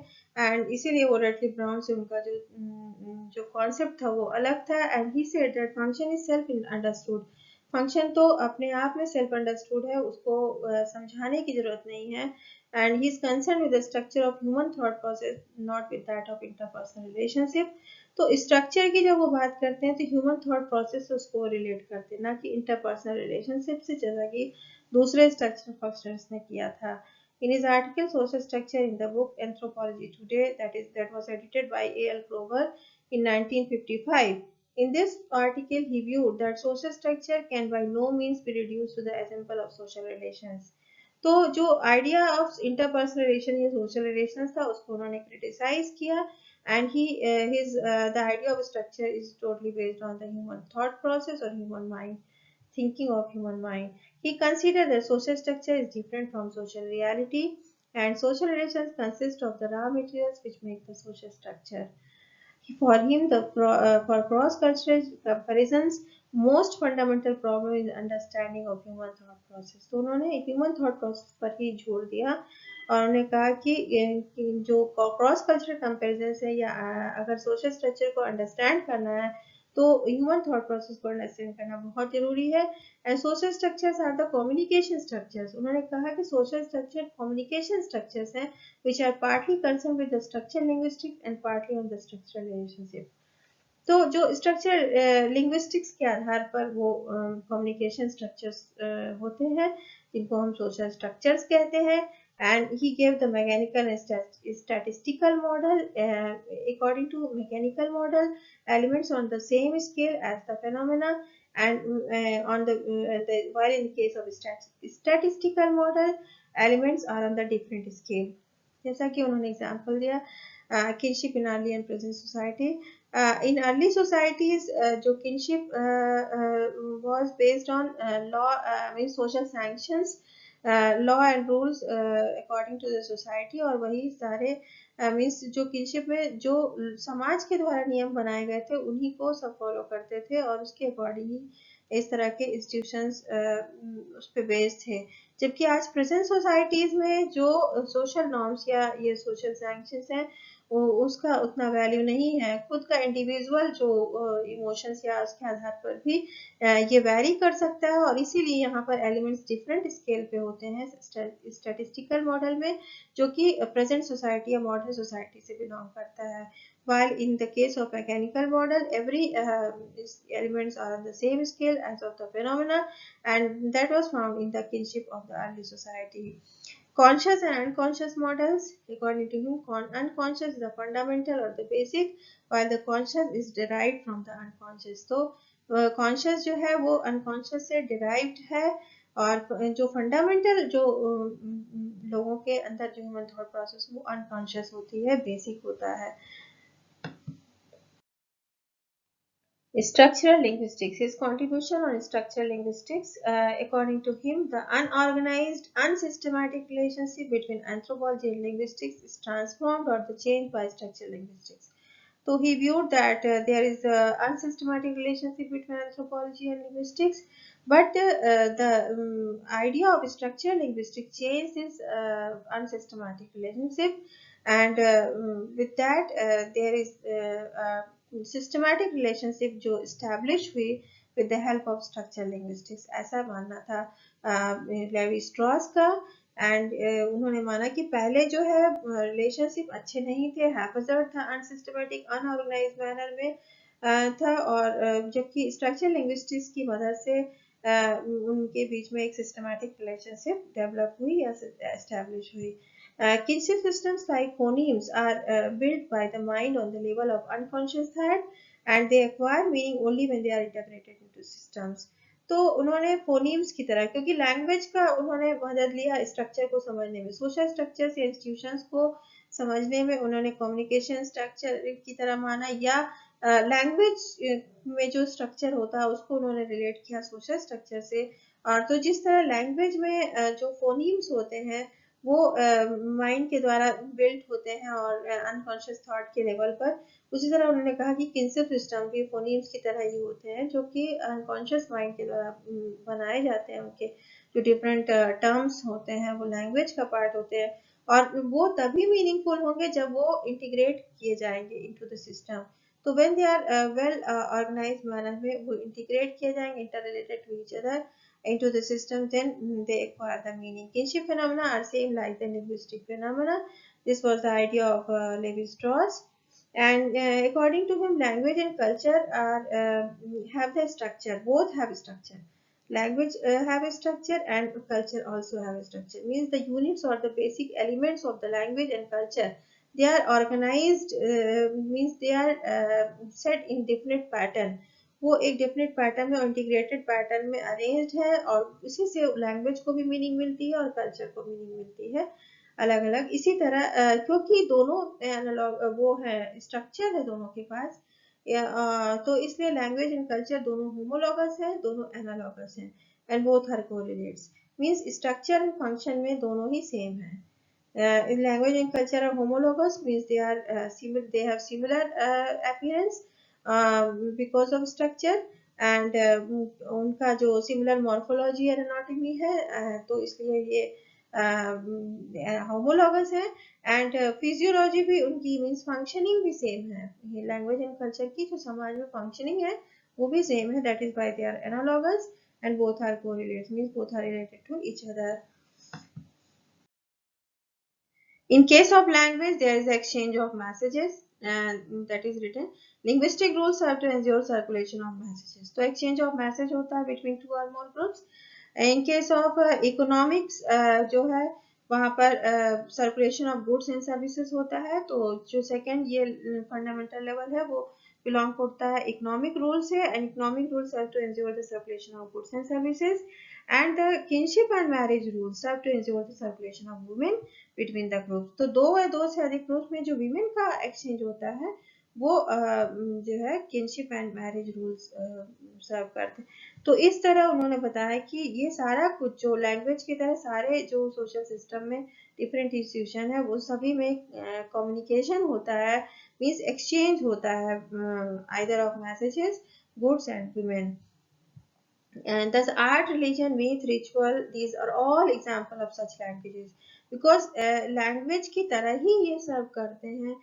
and इसीलिए वो Radcliffe Brown से उनका जो concept था वो अलग था. And he said that function is self understood. Function तो अपने आप में सेल्फ अंडरस्टूड है, उसको समझाने की जरूरत नहीं है. And he is concerned with the structure of human thought process, not with that of interpersonal relationship. तो स्ट्रक्चर की जब वो बात करते हैं तो ह्यूमन थॉट प्रोसेस से उसको रिलेट करते हैं, ना कि इंटरपर्सनल रिलेशनशिप से, जैसा कि दूसरे स्ट्रक्चर फंक्शनर्स ने किया था. In his article Social Structure in the book Anthropology Today, that was edited by A.L. Grover in 1955. In this article, he viewed that social structure can by no means be reduced to the example of social relations. तो जो idea of interpersonal relation या social relations था उसको उन्होंने criticise किया. And he his the idea of structure is totally based on the human thought process और human mind, thinking of human mind. He considered that social structure is different from social reality, and social relations consist of the raw materials which make the social structure. For him, for cross-cultural comparisons, most fundamental problem is understanding of human thought process. तो उन्होंने human thought process पर ही जोर दिया और उन्होंने कहा कि जो क्रॉस कल्चरल कंपेरिजन है या अगर सोशल स्ट्रक्चर को अंडरस्टैंड करना है तो ह्यूमन थॉट प्रोसेस को अंडरस्टैंड करना बहुत जरूरी है. And social structures are the communication structures. उन्होंने कहा कि सोशल स्ट्रक्चर कम्युनिकेशन स्ट्रक्चर्स हैं which are partly concerned with the structural linguistics and partly on the structural relationship. तो जो स्ट्रक्चर लिंग्विस्टिक्स के आधार पर वो कम्युनिकेशन स्ट्रक्चर्स होते हैं जिनको हम सोशल स्ट्रक्चर्स कहते हैं. And he gave the mechanical and statistical model. According to mechanical model, elements on the same scale as the phenomena, and on while in the case of statistical model, elements are on the different scale. जैसा कि उन्होंने example दिया kinship in early and present society. In early societies, जो kinship was based on law, means social sanctions, law and rules according to the society, और वही सारे means जो kinship में जो समाज के द्वारा नियम बनाए गए थे उन्हीं को सब फॉलो करते थे और उसके अकॉर्डिंग ही इस तरह के इंस्टीट्यूशंस उस पर बेस्ड थे. जबकि आज प्रेजेंट सोसाइटीज में जो सोशल नॉर्म्स या ये सोशल सैंक्शंस हैं उसका उतना वैल्यू नहीं है. खुद का इंडिविजुअल जो इमोशंस या उसके आधार पर भी ये वैरी कर सकता है और इसीलिए यहाँ पर एलिमेंट्स डिफरेंट स्केल पे होते हैं स्टैटिस्टिकल मॉडल में, जो कि प्रेजेंट सोसाइटी या मॉडर्न सोसाइटी से बिलोंग करता है. While in the case of mechanical model, every elements are on the same scale as of the phenomena, and that was found in the kinship of the early society. Conscious and unconscious models, according to him, unconscious is the fundamental or the basic, while the conscious is derived from the unconscious. तो conscious जो है वो unconscious से derived है और जो fundamental जो लोगों के अंदर जो ह्यूमन थॉट प्रोसेस वो अनकॉन्शियस होती है, बेसिक होता है। Structural linguistics. His contribution on structural linguistics, according to him, the unorganized, unsystematic relationship between anthropology and linguistics is transformed or the changed by structural linguistics. So he viewed that there is a unsystematic relationship between anthropology and linguistics, but the idea of structural linguistics changed this unsystematic relationship, and with that there is systematic relationship जो establish हुई with the help of structural linguistics, ऐसा मानना था Levi Strauss का। And उन्होंने माना कि पहले जो है रिलेशनशिप अच्छे नहीं थे, हैफजर्ड था, अनसिस्टमेटिक अनऑर्गेनाइज्ड मैनर में था, और जबकि स्ट्रक्चरल लिंग्विस्टिक्स की मदद से उनके बीच में एक सिस्टमैटिक रिलेशनशिप डेवलप हुई या एस्टेब्लिश हुई। Kinship systems like phonemes are built by the mind on the level of unconscious thought, and they acquire meaning only when they are integrated into systems. तो उन्होंने फोनीम्स की तरह, क्योंकि language का उन्होंने मदद लिया स्ट्रक्चर को समझने में, सोशल स्ट्रक्चर या इंस्टीट्यूशंस को समझने में उन्होंने कम्युनिकेशन स्ट्रक्चर की तरह माना, या लैंग्वेज में जो स्ट्रक्चर होता है उसको उन्होंने रिलेट किया सोशल स्ट्रक्चर से। और तो जिस तरह लैंग्वेज में जो फोनीम्स होते हैं वो माइंड के द्वारा बिल्ड होते हैं और अनकॉन्शियस थॉट के लेवल पर, उसी तरह उन्होंने कहा कि किन्सिप सिस्टम भी फोनीम्स की तरह ही होते हैं जो कि अनकॉन्शियस माइंड के द्वारा बनाए जाते हैं। उनके जो डिफरेंट टर्म्स होते हैं वो लैंग्वेज का पार्ट होते हैं, और वो तभी मीनिंगफुल होंगे जब वो इंटीग्रेट किए जाएंगे इनटू द सिस्टम। तो when they are well organised manner में वो इंटीग्रेट किए जाएंगे, interrelated to each other into the system, then they acquire the meaning. Kinship phenomena are same like the linguistic phenomena. This was the idea of Levi-Strauss, and according to him, language and culture are have the structure. Both have structure. Language have a structure, and culture also have a structure. Means the units or the basic elements of the language and culture, they are organized. Means they are set in definite pattern. वो एक definite pattern में, integrated pattern में arranged है, और इसी से language को भी मीनिंग मिलती है और कल्चर को मीनिंग मिलती है अलग अलग। इसी तरह क्योंकि दोनों एनालॉग वो है, स्ट्रक्चर है दोनों के पास, तो इसलिए लैंग्वेज एंड कल्चर दोनों होमोलॉगस है, दोनों एनालॉगस हैं, and both are correlates. Means structure and function में दोनों ही सेम है। In language and culture are homologous, means they are similar, they have similar appearance because of structure, and उनका जो सिमिलर मॉर्फोलॉजी और एनाटॉमी है, तो इसलिए ये होमोलॉगस है। एंड फिजियोलॉजी भी उनकी मींस फंक्शनिंग भी सेम है, ये लैंग्वेज एंड कल्चर की जो समाज में फंक्शनिंग है वो भी सेम है, that is by they are analogous and both are correlated, means both are related to each other. In case of language, there is exchange of messages, and that is written. Linguistic rules have to ensure circulation of messages. So exchange of message होता है between two or more groups. In case of economics, जो है वहाँ पर circulation of goods and services होता है। तो जो सेकंड ये फंडामेंटल लेवल है वो बिलोंग करता है इकोनॉमिक रूल से, and economic rules have to ensure the circulation of goods and services, and the kinship and marriage rules serve to ensure the circulation of women between the groups. तो दो या दो से अधिक group में जो women का exchange होता है वो जो है kinship and marriage rules सर्व करते हैं। तो इस तरह उन्होंने बताया कि ये सारा कुछ जो लैंग्वेज की तरह सारे जो सोशल सिस्टम में डिफरेंट इंस्टीट्यूशन है वो सभी में कम्युनिकेशन होता है, मीन्स एक्सचेंज होता है either of messages, goods and women. And thus art, religion, myth, ritual, these are all example of such languages, because language की तरह ही ये सर्व करते हैं,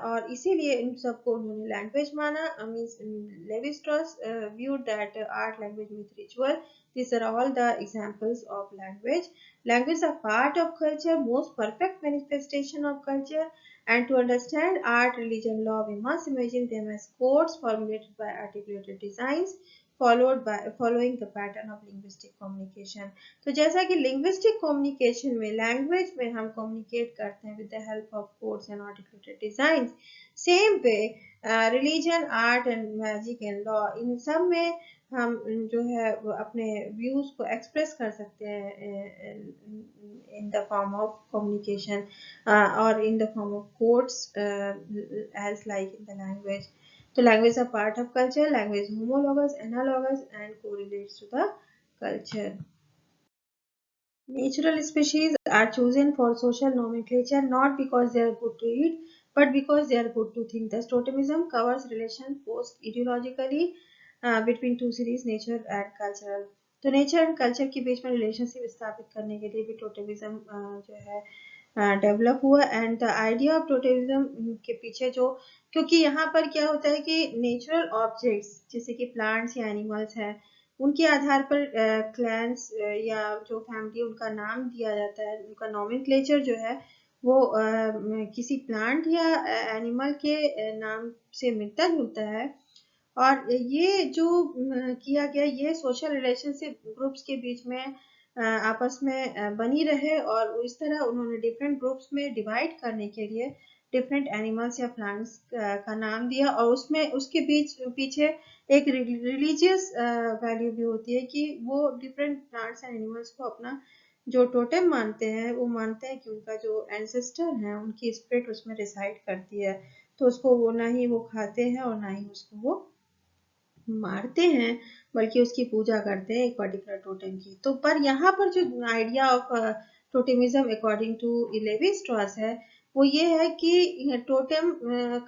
और इसीलिए इन सबको उन्होंने लैंग्वेज माना। Means Levi Strauss viewed that art, language, myth, ritual, these are all the examples of language. Language are part of culture, most perfect manifestation of culture, and to understand art, religion, law, we must imagine them as codes formulated by articulated designs following the pattern of linguistic communication. तो जैसा कि linguistic communication में language में हम communicate करते हैं with the help of codes and articulated designs, same way religion, art and magic and law, इन सब में हम जो है वो अपने व्यूज को एक्सप्रेस कर सकते हैं in the form of communication और in the form of codes as like in the language. तो language are part of culture. Language homologous, analogous and correlates to the culture. Natural species are chosen for social nomenclature not because they are good to eat, but because they are good to think. Thus, totemism covers relation post ideologically between two series, nature and cultural. तो nature and culture के बीच में relationship स्थापित करने के लिए भी totemism जो है डेवलप हुआ. And the idea of totemism के पीछे जो, क्योंकि यहाँ पर क्या होता है कि नेचुरल ऑब्जेक्ट्स जैसे कि प्लांट्स या एनिमल्स हैं, उनके आधार पर क्लैंस या जो फैमिली उनका नाम दिया जाता है, उनका नॉमेनक्लेचर जो है वो किसी प्लांट या एनिमल के नाम से मिलता जुलता है. और ये जो किया गया, ये सोशल रिलेशनशिप ग्रुप्स के बीच में आपस में बनी रहे, और इस तरह उन्होंने डिफरेंट ग्रुप्स में डिवाइड करने के लिए डिफरेंट एनिमल्स या प्लांट्स का नाम दिया. और उसमें उसके पीछे एक रिलीजियस वैल्यू भी होती है कि वो डिफरेंट प्लांट्स एंड एनिमल्स को अपना जो टोटेम मानते हैं, वो मानते हैं कि उनका जो एंसेस्टर है, उनकी स्पिरिट उसमें रिसाइड करती है. तो उसको वो ना ही वो खाते हैं और ना ही उसको वो मारते हैं, बल्कि उसकी पूजा करते हैं एक पर्टिकुलर टोटेम की. तो पर यहाँ पर जो idea of totemism according to Levi Strauss है, वो ये है कि टोटेम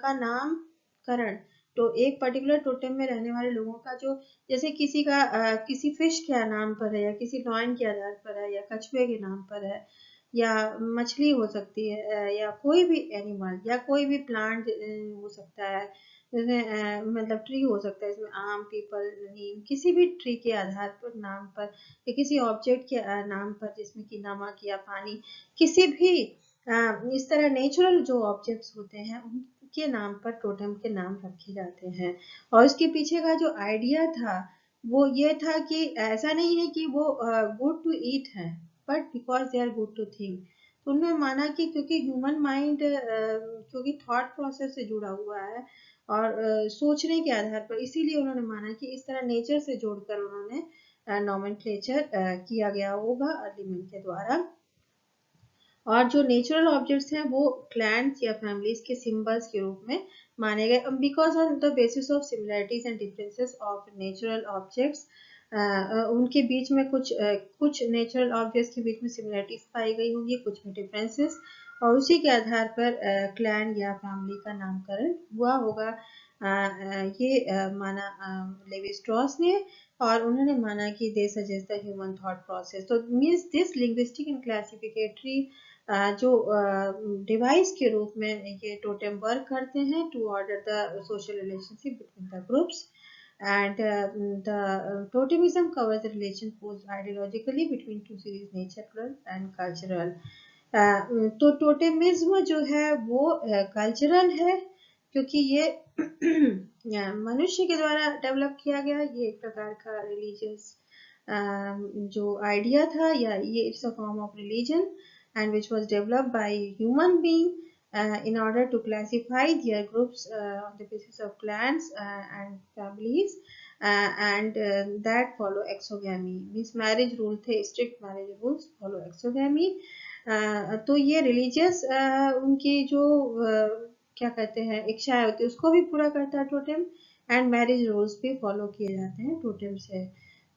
का नामकरण, तो एक पर्टिकुलर टोटेम में रहने वाले लोगों का जो, जैसे किसी का किसी फिश के नाम पर है, या किसी लॉयन के आधार पर है, या कछुए के नाम पर है, या मछली हो सकती है, या कोई भी एनिमल, या कोई भी प्लांट हो सकता है, जैसे मतलब ट्री हो सकता है, इसमें आम, पीपल, नीम, किसी भी ट्री के आधार पर नाम पर, या किसी ऑब्जेक्ट के नाम पर, जिसमें कि नमक या पानी, किसी भी इस तरह नेचुरल जो ऑब्जेक्ट्स होते हैं उनके नाम पर टोटेम के नाम रखे जाते हैं. और उसके पीछे का जो आइडिया था वो ये था कि ऐसा नहीं है कि वो गुड टू ईट है, but because they are good to think. तो उन्होंने माना कि क्योंकि ह्यूमन माइंड क्योंकि थॉट प्रोसेस से जुड़ा हुआ है और सोचने के आधार पर, इसीलिए उन्होंने माना कि इस तरह नेचर से जोड़कर उन्होंने नॉमेनक्लेचर किया गया होगा अर्ली मैन के द्वारा. और जो नेचुरल ऑब्जेक्ट्स हैं वो क्लैंस या फैमिलीज के सिंबल्स के रूप में माने गए, because on the basis of similarities and differences of natural objects. उनके बीच में कुछ नेचुरल ऑब्जेक्ट्स के बीच में सिमिलरिटीज पाई गई होंगी, कुछ में डिफरेंसेस, और उसी के आधार पर क्लैन या फैमिली का नामकरण हुआ होगा. ये माना लेवी स्ट्रॉस ने, और उन्होंने माना कि they suggest the human thought process. तो means this linguistic and classificatory जो डिवाइस के रूप में ये टोटेम वर्क करते हैं to order the social relationship between the groups. And the totemism covers the relation posed ideologically between two series, natural and cultural. तो totemism जो है वो कल्चरल है, क्योंकि ये मनुष्य के द्वारा डेवलप किया गया, ये एक प्रकार का रिलीजियस जो आइडिया था, या ये it's a form of religion and which was developed by human being in order to classify their groups on the basis of clans and families and that follow exogamy. Means marriage rule थे, strict marriage rules follow exogamy. तो ये religious उनकी जो क्या कहते हैं इच्छाएं होती है उसको भी पूरा करता है टोटेम, एंड मैरिज रूल्स भी फॉलो किए जाते हैं टोटेम से.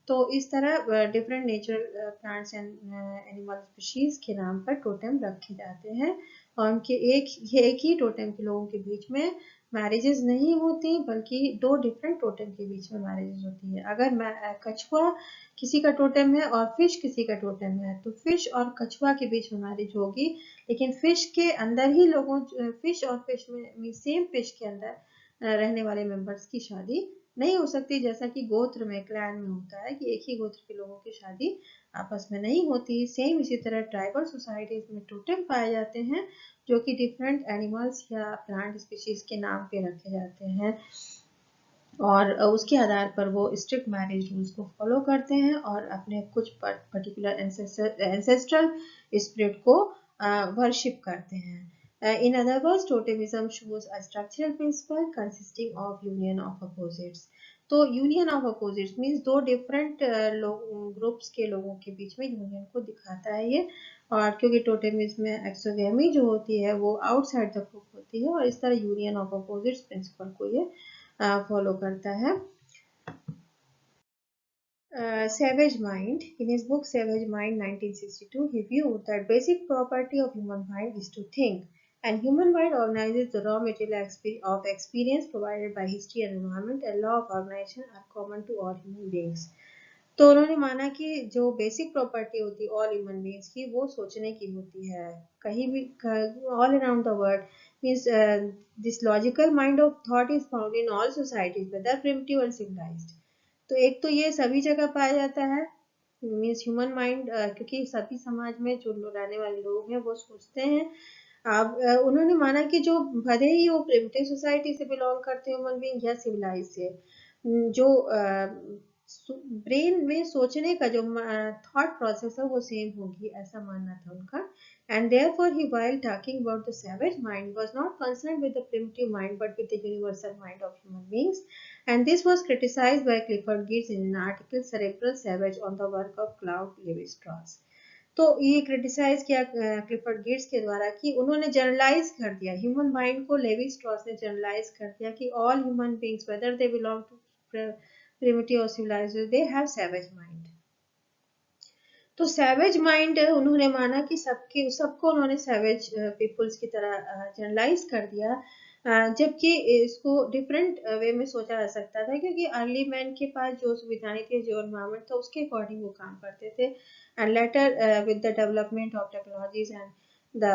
तो इस तरह different natural plants and animal species के नाम पर टोटेम रखे जाते हैं, और उनके एक ही टोटेम के लोगों के बीच में मैरिजेस नहीं होती, बल्कि दो डिफरेंट टोटेम के बीच में मैरिजेस होती है. अगर कछुआ किसी का टोटेम है और फिश किसी का टोटेम है, तो फिश और कछुआ के बीच में मैरिज होगी, लेकिन फिश के अंदर ही फिश और फिश में सेम फिश के अंदर रहने वाले मेंबर्स की शादी नहीं हो सकती, जैसा कि गोत्र में, क्लैन में होता है कि एक ही गोत्र के लोगों की शादी आपस में नहीं होती. सेम इसी तरह ट्राइबल सोसाइटीज में टोटेम पाए जाते हैं जो कि डिफरेंट एनिमल्स या प्लांट स्पीशीज के नाम पे रखे जाते हैं, और उसके आधार पर वो स्ट्रिक्ट मैरिज रूल्स को फॉलो करते हैं और अपने कुछ पर्टिकुलर एंसेस्ट्रल स्पिरिट को वर्शिप करते हैं. In other words, totemism shows a structural principle consisting of union of opposites. तो यूनियन ऑफ अपोजिट्स मीन्स दो डिफरेंट ग्रुप्स के लोगों के बीच में यूनियन को दिखाता है ये, और क्योंकि टोटेमिज्म में एक्सोगेमी जो होती है वो आउटसाइड द ग्रुप होती है, और इस तरह यूनियन ऑफ अपोजिट्स प्रिंसिपल को ये फॉलो करता है. Savage Mind, in his book Savage Mind 1962, he viewed that basic property of human mind is to think, and human mind organizes the raw material of experience provided by history and environment, and law of organization are common to all human beings. तो उन्होंने माना कि जो basic property होती है all human beings की वो सोचने की होती है, कहीं भी all around the world, means this logical mind of thought is found in all societies whether primitive और सिविलाइज्ड. तो एक तो ये सभी जगह पाया जाता है, मीन्स ह्यूमन माइंड, क्योंकि सभी समाज में जो रहने वाले लोग हैं वो सोचते हैं. अब उन्होंने माना कि जो भले ही वो प्रिमिटिव सोसाइटी से बिलोंग करते हैं ह्यूमन बीइंग या सिविलाइज से, जो ब्रेन में सोचने का जो थॉट प्रोसेस है वो सेम होगी, ऐसा मानना था उनका. And therefore, he, while talking about the savage mind, was not concerned with the primitive mind but with the universal mind of human beings. And this was criticized by Clifford Geertz in an article Cerebral Savage on the work of Claude Lévi-Strauss. तो ये criticise किया Clifford Gits के द्वारा कि उन्होंने generalise कर दिया human mind को, लेवी स्ट्रॉस ने जनरलाइज कर दिया कि all human beings whether they belong to primitive और civilised they have savage mind. तो सैवेज माइंड उन्होंने माना कि सबको उन्होंने सैवेज पीपल्स की तरह जनरलाइज कर दिया, जबकि इसको डिफरेंट वे में सोचा जा सकता था, क्योंकि अर्ली मैन के पास जो सुविधाएं थी, जो एनवायरमेंट था उसके अकॉर्डिंग वो काम करते थे. And later with the development of technologies and the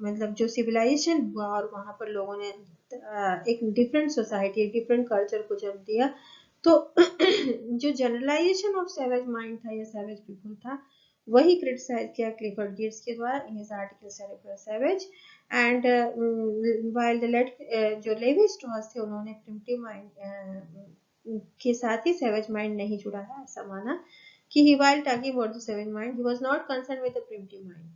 मतलब जो सिविलाइजेशन हुआ और वहाँ पर लोगों ने एक डिफरेंट सोसाइटी, एक डिफरेंट कल्चर को जन्म दिया. तो जो जनरलाइजेशन ऑफ सैवेज माइंड था या सैवेज पीपल था, वही क्रिटिसाइज किया क्लिफर्ड गिट्स के द्वारा in his article cerebral savage. And while the जो लेवी स्ट्रॉस थे उन्होंने प्रिमिटिव माइंड के साथ ही सैवेज माइंड नहीं जुड़ा है, ऐसा माना कि he while talking about the savage mind he was not concern with the primitive mind.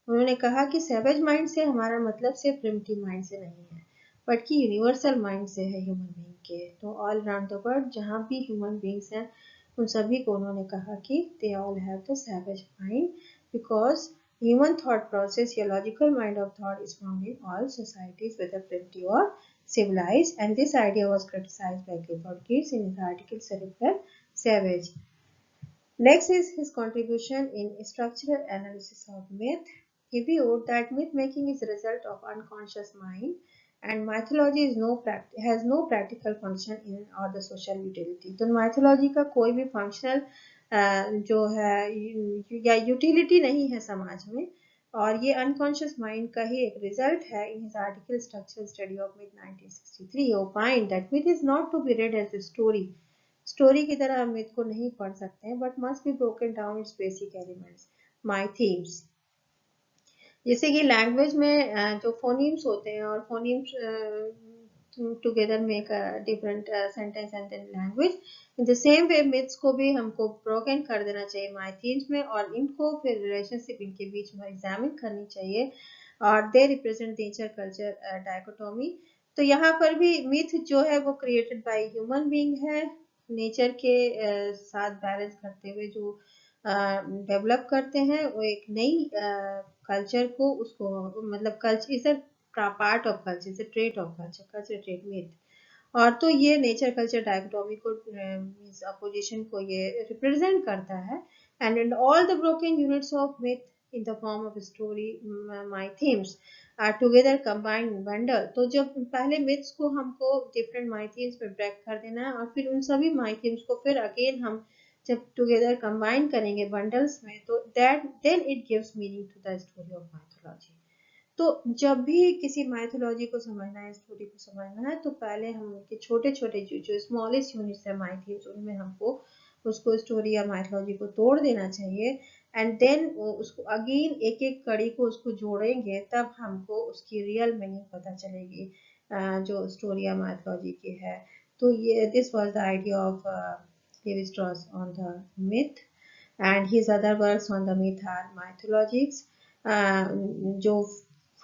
उन्होंने कहा कि सैवेज माइंड से हमारा मतलब सिर्फ प्रिमिटिव माइंड से नहीं है, बट कि यूनिवर्सल माइंड से है ह्यूमन बीइंग के. तो ऑल अराउंड द वर्ल्ड जहाँ भी ह्यूमन बीइंग्स हैं उन सभी को उन्होंने कहा कि they all have the savage mind, because human thought process या logical mind of thought is found in all societies whether primitive or civilized. And this idea was criticized by Clifford Geertz in his article Cerebral Savage. Next is his contribution in structural analysis of myth. He viewed that myth making is a result of unconscious mind, and mythology has no practical function in or the social utility. तो mythology का कोई भी functional जो है या utility नहीं है समाज में, और ये unconscious mind का ही एक result है. In his article Structural Study of Myth 1963, he opined that myth is not to be read as a story की तरह हम myth को नहीं पढ़ सकते हैं, but must be broken down its basic elements, mythemes. जैसे कि लैंग्वेज में जो फोनीम्स होते हैं और phonemes together make different sentence and then language, in the same way myths को भी हमको ब्रोकन कर देना चाहिए माई थीम्स में, और इनको फिर रिलेशनशिप इनके बीच में एग्जामिन करनी चाहिए, और they represent nature culture dichotomy. तो यहाँ पर भी मिथ जो है वो क्रिएटेड बाय ह्यूमन बीइंग है, नेचर के साथ बैलेंस करते हुए जो डेवलप करते हैं, वो एक नई कल्चर को उसको मतलब culture is a part of culture, is a trait of culture, culture trait myth. और तो ये नेचर कल्चर डायकोटोमी को अपोजिशन को ये रिप्रेजेंट करता है. And in all the broken units of myth in the form of story mythemes are together combined bundle. तो जब पहले मिथ्स को हमको डिफरेंट माई थीम्स में ब्रेक कर देना है, और फिर उन सभी माई थीम्स को फिर अगेन हम जब टुगेदर कंबाइन करेंगे बंडल्स में, तो that then it gives meaning to the story of mythology. तो जब भी किसी माइथोलॉजी को समझना है, स्टोरी को समझना है, तो पहले हम उनके छोटे छोटे जो स्मॉलेस्ट यूनिट्स है माई थीम्स, उनमें हमको उसको स्टोरी या माइथोलॉजी को तोड़ देना चाहिए, एंड देन उसको अगेन एक एक कड़ी को उसको जोड़ेंगे, तब हमको उसकी रियल मीनिंग पता चलेगी जो स्टोरी या माइथोलॉजी की है. तो ये this was the idea of Lévi-Strauss on the myth, and his other works on the myth are mythologies. जो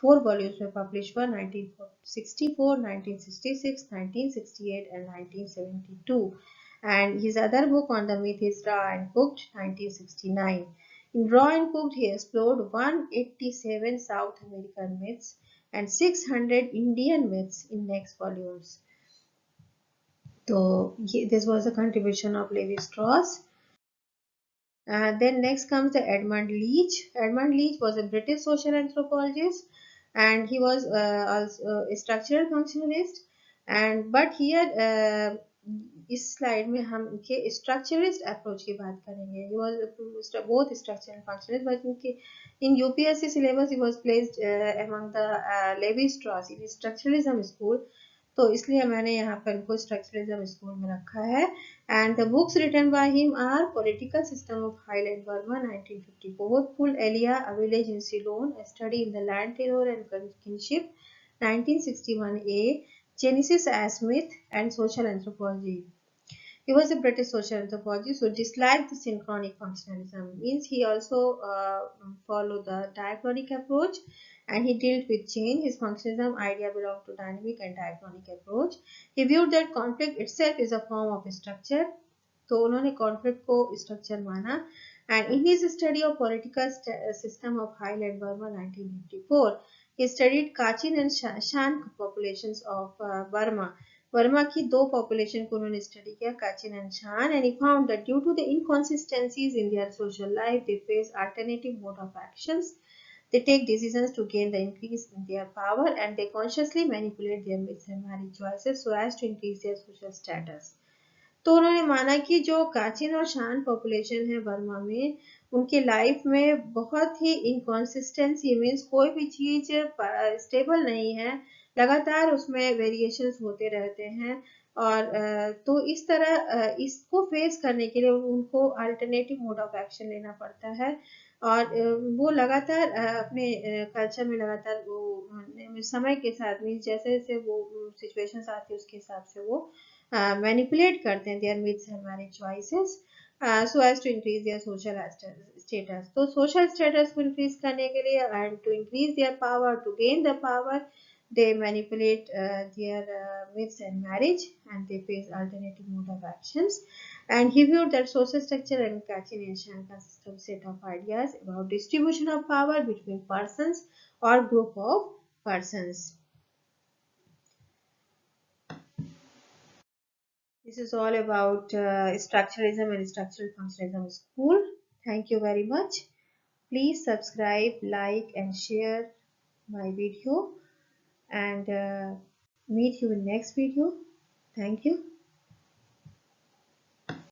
4 volumes were published were 1964, 1966, 1968 and 1972. And his other book on the myth is Raw and Cooked, 1969. In Raw and Cooked, he explored 187 South American myths and 600 Indian myths in next volumes. So this was a contribution of Levi Strauss. Then next comes the Edmund Leach. Edmund Leach was a British social anthropologist, and he was also a structural functionalist. And but here इस slide में हम इनके structuralist approach की बात करेंगे. He was both structural and functionalist, but in UPSC syllabus he was placed among the Levi Strauss in structuralism school. तो इसलिए मैंने यहाँ पर इनको स्ट्रक्चरलिज्म स्कूल में रखा है. And the books written by him are political system of highland Burma 1954, Pul Eliya a village in Ceylon, a study in the land tenure and kinship 1961a, Genesis as myth and social anthropology. He was a British social anthropologist who disliked the synchronic functionalism. Means he also followed the diachronic approach, and he dealt with change. His functionalism idea belonged to dynamic and diachronic approach. He viewed that conflict itself is a form of structure. तो उन्होंने conflict को structure माना. And in his study of political system of Highland Burma 1954, he studied Kachin and Shan populations of Burma. Verma की दो population को उन्होंने study किया, Kachin and Shan, and he found that due to the inconsistencies in their social life they face alternative mode of actions. They take decisions to gain the increase in their power, and they consciously manipulate their myths and marriage choices so as to increase their social status. तो उन्होंने माना कि जो काचिन और शान population है Burma में, उनके लाइफ में बहुत ही इनकॉन्सिस्टेंसी, मीन्स कोई भी चीज स्टेबल नहीं है, लगातार उसमें वेरिएशंस होते रहते हैं. और तो इस तरह इसको फेस करने के लिए उनको अल्टरनेटिव मोड ऑफ एक्शन लेना पड़ता है. और वो लगातार अपने कल्चर में लगातार वो समय के साथ मीन्स जैसे जैसे वो सिचुएशंस आती है उसके हिसाब से वो मैनिपुलेट करते हैं their myths and marriage choices so as to increase their social status. तो social status को increase करने के लिए and to increase their power, to gain the power, they manipulate their myths and marriage, and they face alternative mode of actions. And he viewed that social structure and Kachin and Shan consist of set of ideas about distribution of power between persons or group of persons. This is all about structuralism and structural functionalism school. Thank you very much. Please subscribe, like and share my video, and meet you in next video. Thank you.